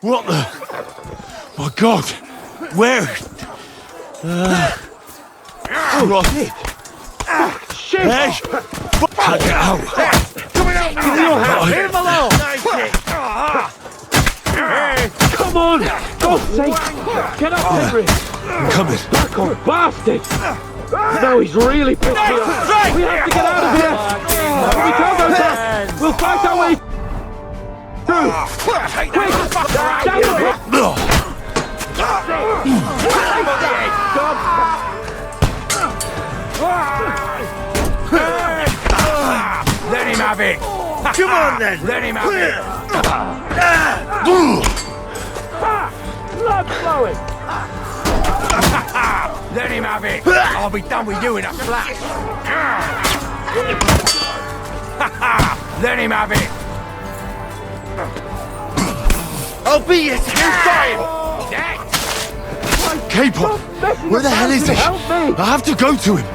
What the... My God! Where? Shit! Shit! Hey! Get out! Coming out! Give me your hand! Leave him alone! Come on! God's sake! Get up, Henry! I'm coming! Barkov, bastard! No, he's really pissed me off! We have to get out of here! We can't go back! We'll fight our way through! Quick! Down the pit! Let him have it! Come on then! Let him have it! Blood flowing! Let him have it! I'll be done with you in a flash! Let him have it! I'll beat you to do fine! Caper! Where the hell is he? Help me! I have to go to him!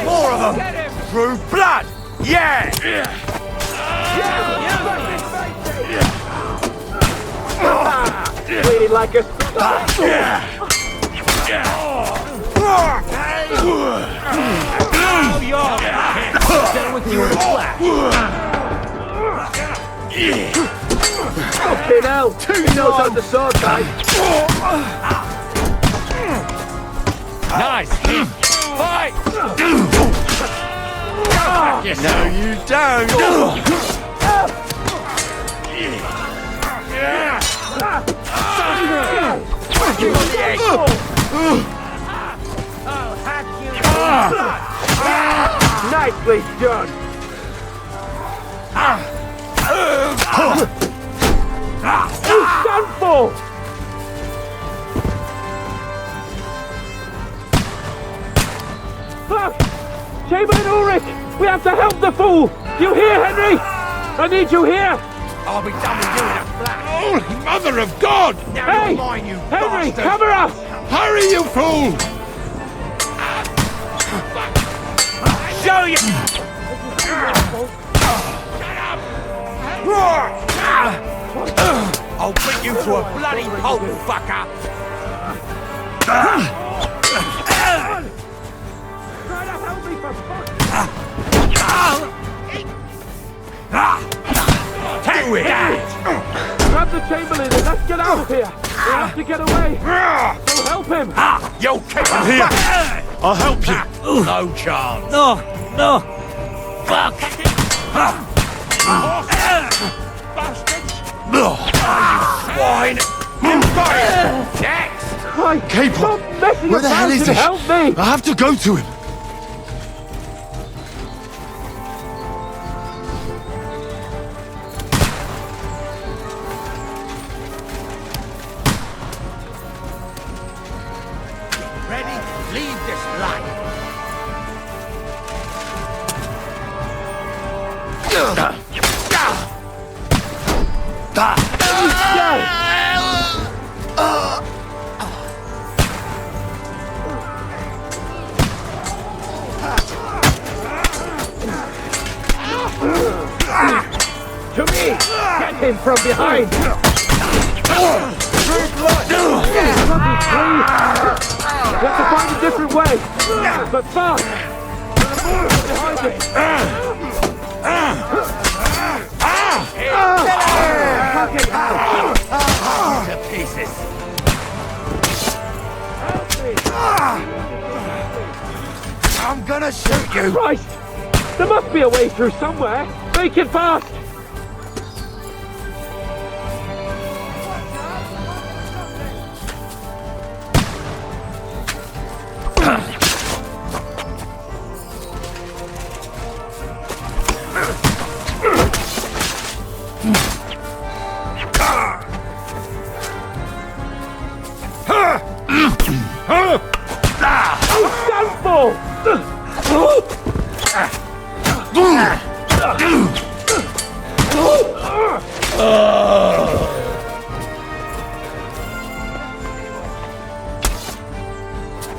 More of them! Through blood! Yeah! Really like a... Fucking hell! He knows how to sword fight! Nice! Fight! No, you don't! Nicely done! Who's done for? Chamberlain Ulrich! We have to help the fool! Do you hear, Henry? I need you here! I'll be done with you in a flash! Holy mother of God! Now Hey! you're mine, you Henry, bastard! cover us! Hurry, you fool! Show you! I'll beat you to a bloody pulp, fucker! Try to help me for Do it! Grab the Chamberlain and let's get out of here! We have to get away! So help him! You'll kick I'm here! I'll help you! No chance! No! No! Fuck! Bastards! Swine! You got it! Next! Caper! Stop messing Where the about hell is and he? help me! I have to go to him! Ready? Leave this life! To me! Get him from behind! We have to find a different way! But fast! Behind it! To pieces! I'm gonna shoot you! Christ! There must be a way through somewhere! Make it fast!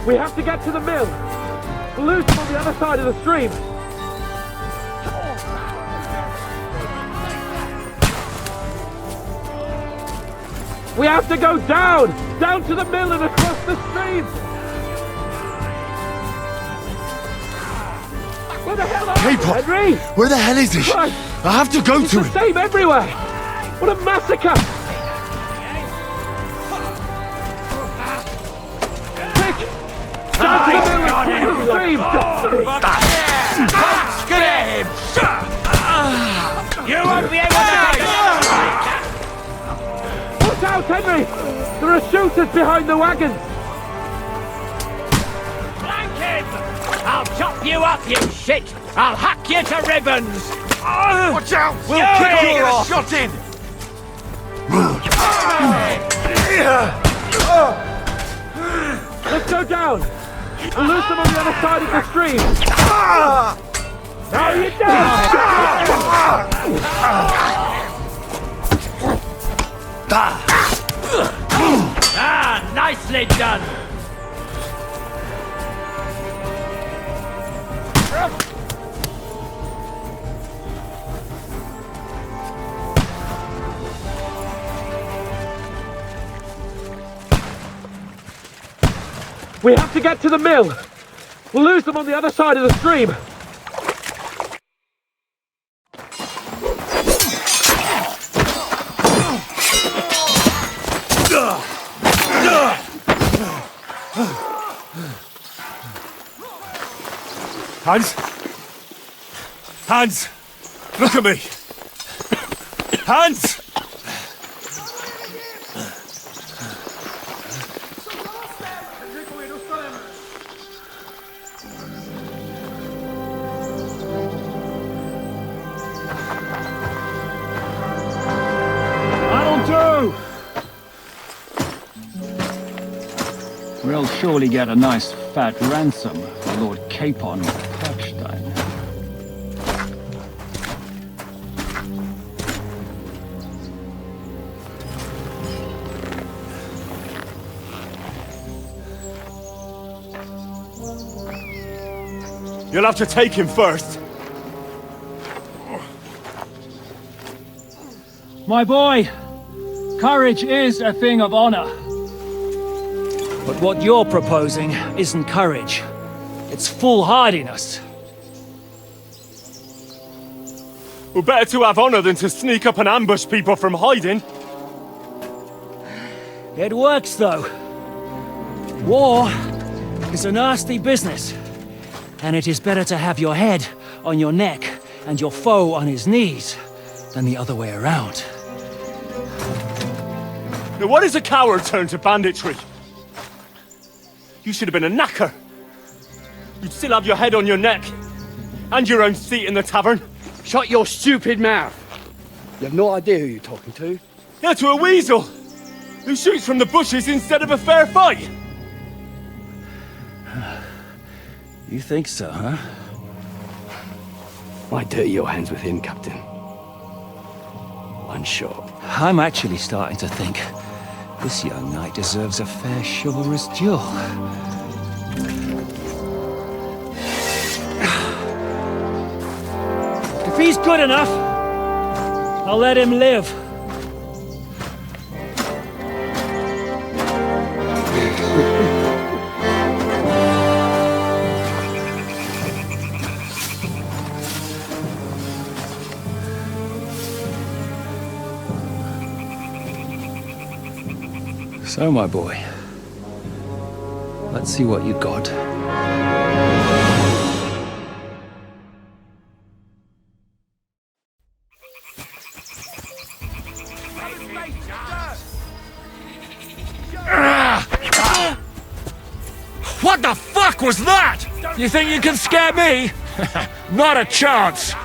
We have to get to the mill. We'll lose them on the other side of the stream. We have to go down! Down to the mill and across the stream! Where the hell are you, Caper! Henry? Where the hell is he? Christ. I have to go It's to the him! same everywhere! What a massacre! Quick! Down to the mill and across the stream! Scare him! You won't be able to take us! Watch out, Henry! There are shooters behind the wagons! Flank him! I'll chop you up, you shit! I'll hack you to ribbons! Watch out! We'll You're kick you! Get a off. shot in! Let's go down! We'll lose them on the other side of the stream! Now you're down! Nicely done! We have to get to the mill! We'll lose them on the other side of the stream! Hans? Hans! Look at me! Hans! We'll surely get a nice fat ransom for Lord Capon of Kirkstein. You'll have to take him first. My boy, courage is a thing of honor. But what you're proposing isn't courage. It's foolhardiness. Well, better to have honor than to sneak up and ambush people from hiding. It works, though. War is a nasty business. And it is better to have your head on your neck and your foe on his knees than the other way around. Now, what is a coward turn to banditry? You should have been a knacker. You'd still have your head on your neck. And your own seat in the tavern. Shut your stupid mouth. You have no idea who you're talking to. Yeah, to a weasel. Who shoots from the bushes instead of a fair fight. You think so, huh? Why dirty your hands with him, Captain? One shot. I'm actually starting to think this young knight deserves a fair chivalrous duel. If he's good enough, I'll let him live. So, my boy, let's see what you got. What the fuck was that? You think you can scare me? Not a chance.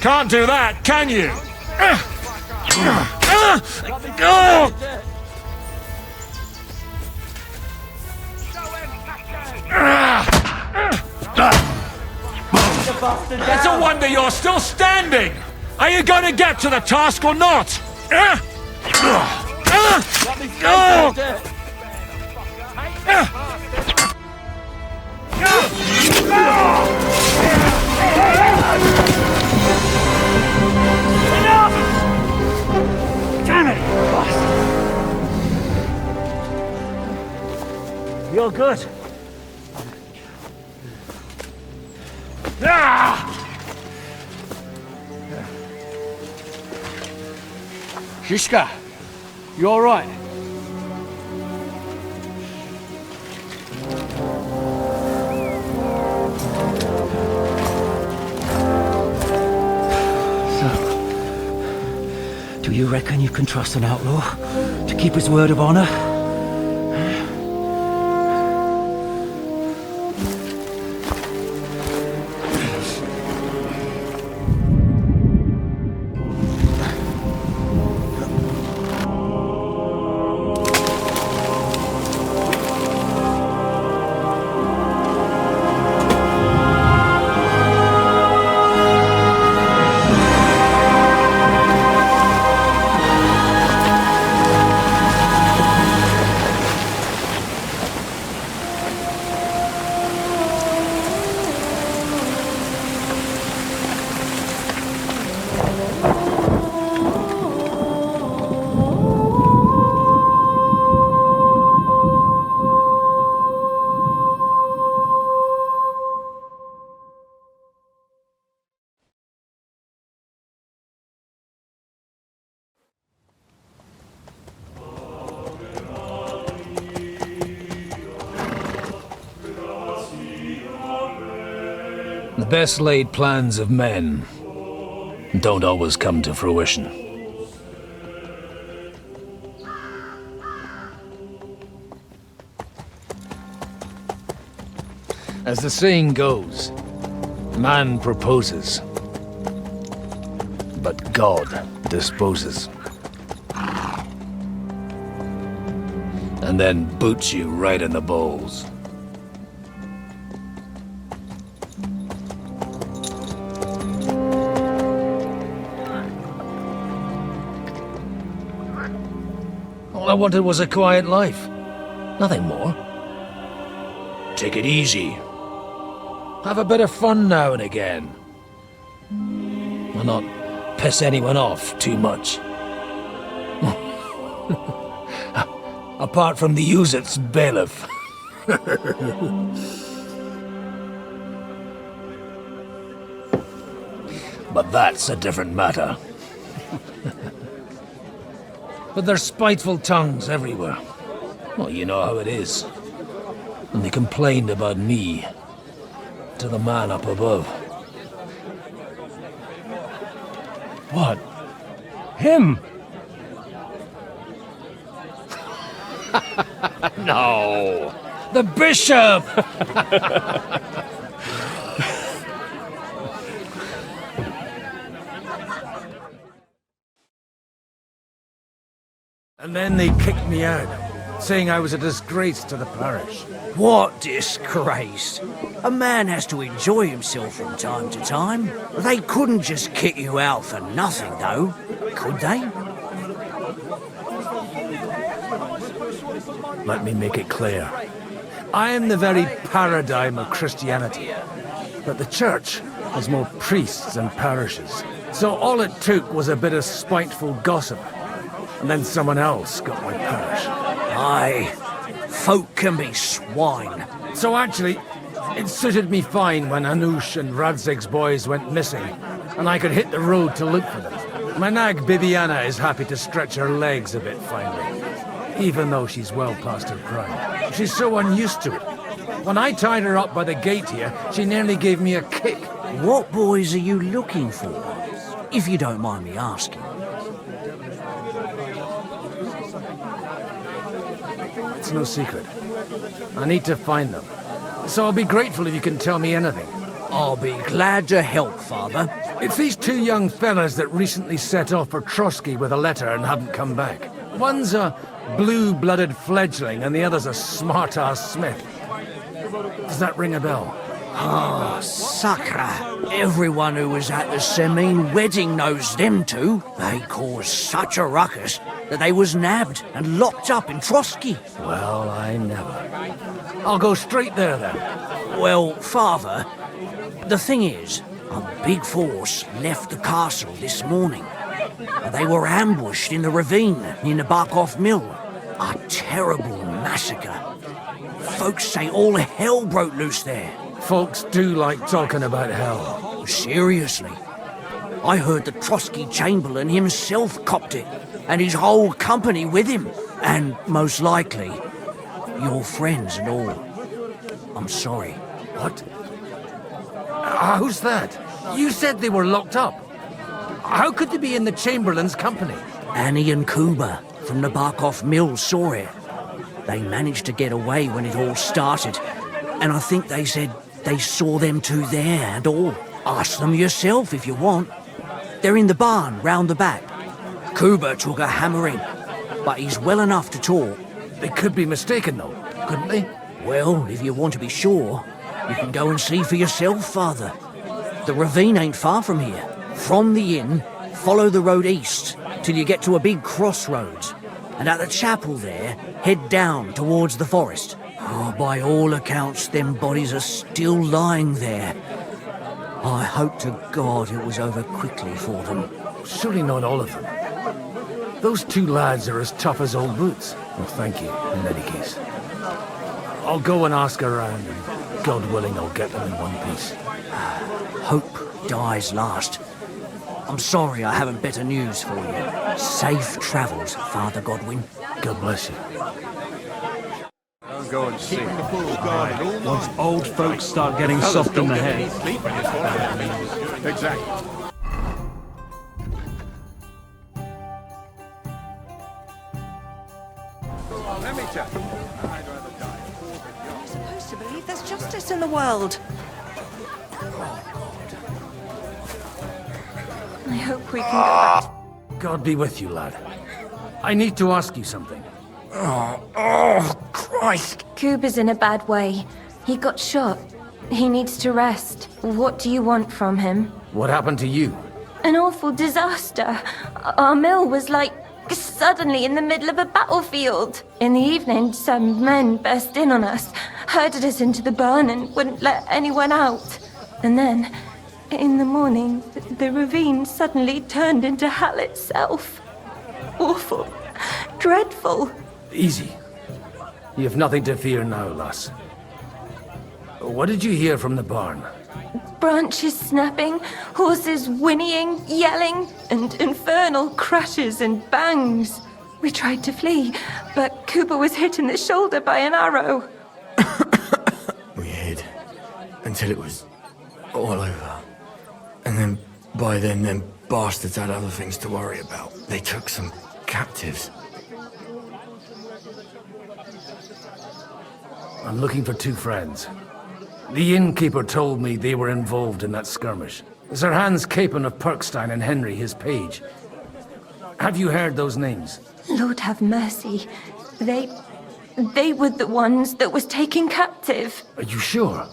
Can't do that, can you? It's a wonder you're still standing. Are you going to get to the task or not? Damn it, boss! You're good. Shishka, you all right? Do you reckon you can trust an outlaw to keep his word of honor? The best laid plans of men don't always come to fruition. As the saying goes, man proposes, but God disposes. And then boots you right in the balls. All I wanted was a quiet life. Nothing more. Take it easy. Have a bit of fun now and again. Will not piss anyone off too much. Apart from the Uzit's bailiff. But that's a different matter. But there's spiteful tongues everywhere. Well, you know how it is. And they complained about me to the man up above. What? Him? No! The bishop! And then they kicked me out, saying I was a disgrace to the parish. What disgrace? A man has to enjoy himself from time to time. They couldn't just kick you out for nothing, though, could they? Let me make it clear. I am the very paradigm of Christianity. But the church has more priests than parishes. So all it took was a bit of spiteful gossip. And then someone else got my parish. Aye, folk can be swine. So actually, it suited me fine when Anush and Radzig's boys went missing, and I could hit the road to look for them. My nag Bibiana is happy to stretch her legs a bit finally, even though she's well past her prime. She's so unused to it. When I tied her up by the gate here, she nearly gave me a kick. What boys are you looking for, if you don't mind me asking? It's no secret. I need to find them. So I'll be grateful if you can tell me anything. I'll be glad to help, Father. It's these two young fellas that recently set off for Trotsky with a letter and haven't come back. One's a blue-blooded fledgling and the other's a smart-ass smith. Does that ring a bell? Ah, Sakra. Everyone who was at the Semine wedding knows them two. They caused such a ruckus that they was nabbed and locked up in Trotsky. Well, I never. I'll go straight there, then. Well, Father, the thing is, a big force left the castle this morning. They were ambushed in the ravine near the Barkov mill. A terrible massacre. Folks say all hell broke loose there. Folks do like talking about hell. Seriously. I heard the Trotsky Chamberlain himself copped it, and his whole company with him. And most likely, your friends and all. I'm sorry. What? How's that? You said they were locked up. How could they be in the Chamberlain's company? Annie and Kuba from the Barkov mill saw it. They managed to get away when it all started, and I think they said they saw them two there and all. Ask them yourself if you want. They're in the barn round the back. Kuba took a hammering, but he's well enough to talk. They could be mistaken, though, couldn't they? Well, if you want to be sure, you can go and see for yourself, Father. The ravine ain't far from here. From the inn, follow the road east till you get to a big crossroads. And at the chapel there, head down towards the forest. Oh, by all accounts, them bodies are still lying there. I hope to God it was over quickly for them. Surely not all of them. Those two lads are as tough as old boots. Well, thank you, in any case. I'll go and ask around, and God willing, I'll get them in one piece. Hope dies last. I'm sorry I haven't better news for you. Safe travels, Father Godwin. God bless you. I'll go and see. Once old folks start getting soft in the head. Exactly. Let me tell you, I'd rather die. You're supposed to believe there's justice in the world. I hope we can go back. God be with you, lad. I need to ask you something. Oh, Christ. Kuba's in a bad way. He got shot. He needs to rest. What do you want from him? What happened to you? An awful disaster. Our mill was like suddenly in the middle of a battlefield. In the evening, some men burst in on us, herded us into the barn and wouldn't let anyone out. And then, in the morning, the ravine suddenly turned into hell itself. Awful. Dreadful. Easy. You have nothing to fear now, lass. What did you hear from the barn? Branches snapping, horses whinnying, yelling, and infernal crashes and bangs. We tried to flee, but Cooper was hit in the shoulder by an arrow. We hid until it was all over. And then, by then, them bastards had other things to worry about. They took some captives. I'm looking for two friends. The innkeeper told me they were involved in that skirmish. Sir Hans Capon of Perkstein and Henry, his page. Have you heard those names? Lord have mercy. They were the ones that was taken captive. Are you sure?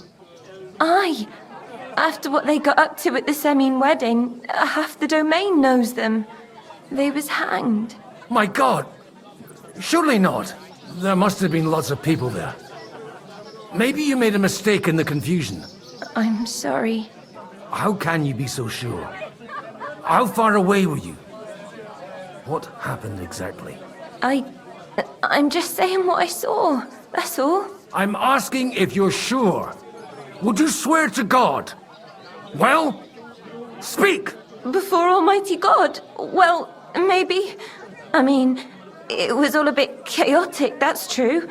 Aye. After what they got up to at the Semine wedding, half the domain knows them. They was hanged. My God! Surely not. There must have been lots of people there. Maybe you made a mistake in the confusion. I'm sorry. How can you be so sure? How far away were you? What happened exactly? I'm just saying what I saw. That's all. I'm asking if you're sure. Would you swear to God? Well, speak! Before Almighty God? Well, maybe. I mean, it was all a bit chaotic, that's true.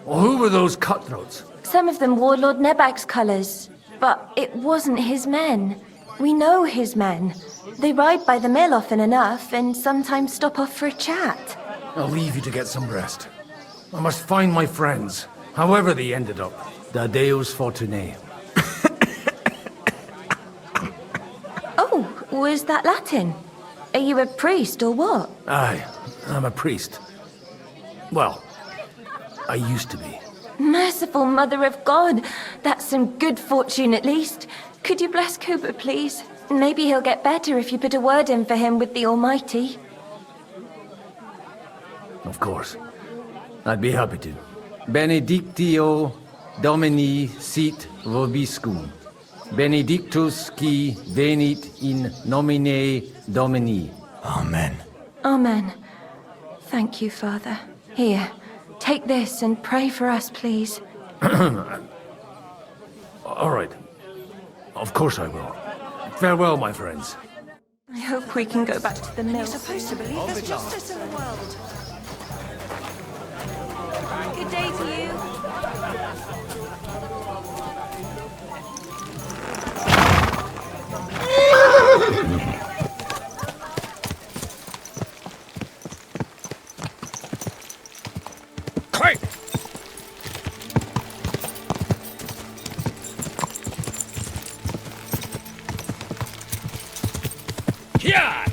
Well, who were those cutthroats? Some of them wore Lord Nebak's colours, but it wasn't his men. We know his men. They ride by the mill often enough, and sometimes stop off for a chat. I'll leave you to get some rest. I must find my friends, however they ended up. Da Deus Fortunae. Oh, was that Latin? Are you a priest or what? Aye, I'm a priest. Well, I used to be. Merciful Mother of God. That's some good fortune at least. Could you bless Cooper, please? Maybe he'll get better if you put a word in for him with the Almighty. Of course. I'd be happy to. Benedictio Domini sit vobiscum. Benedictus qui venit in nomine Domini. Amen. Amen. Thank you, Father. Here, take this and pray for us, please. All right. Of course I will. Farewell, my friends. I hope we can go back to the mill. You're supposed to believe there's justice in the world. Good day to you. Quick! Yeah!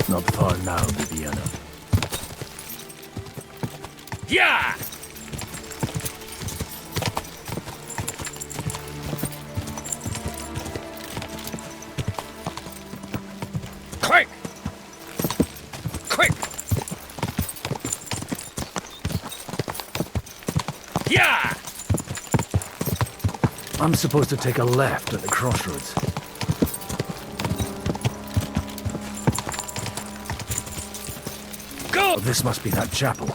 Not far now, Bibiana. Yeah! Quick! Quick! Yeah! I'm supposed to take a left at the crossroads. Go! Oh, this must be that chapel.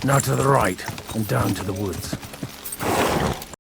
Now to the right, and down to the woods.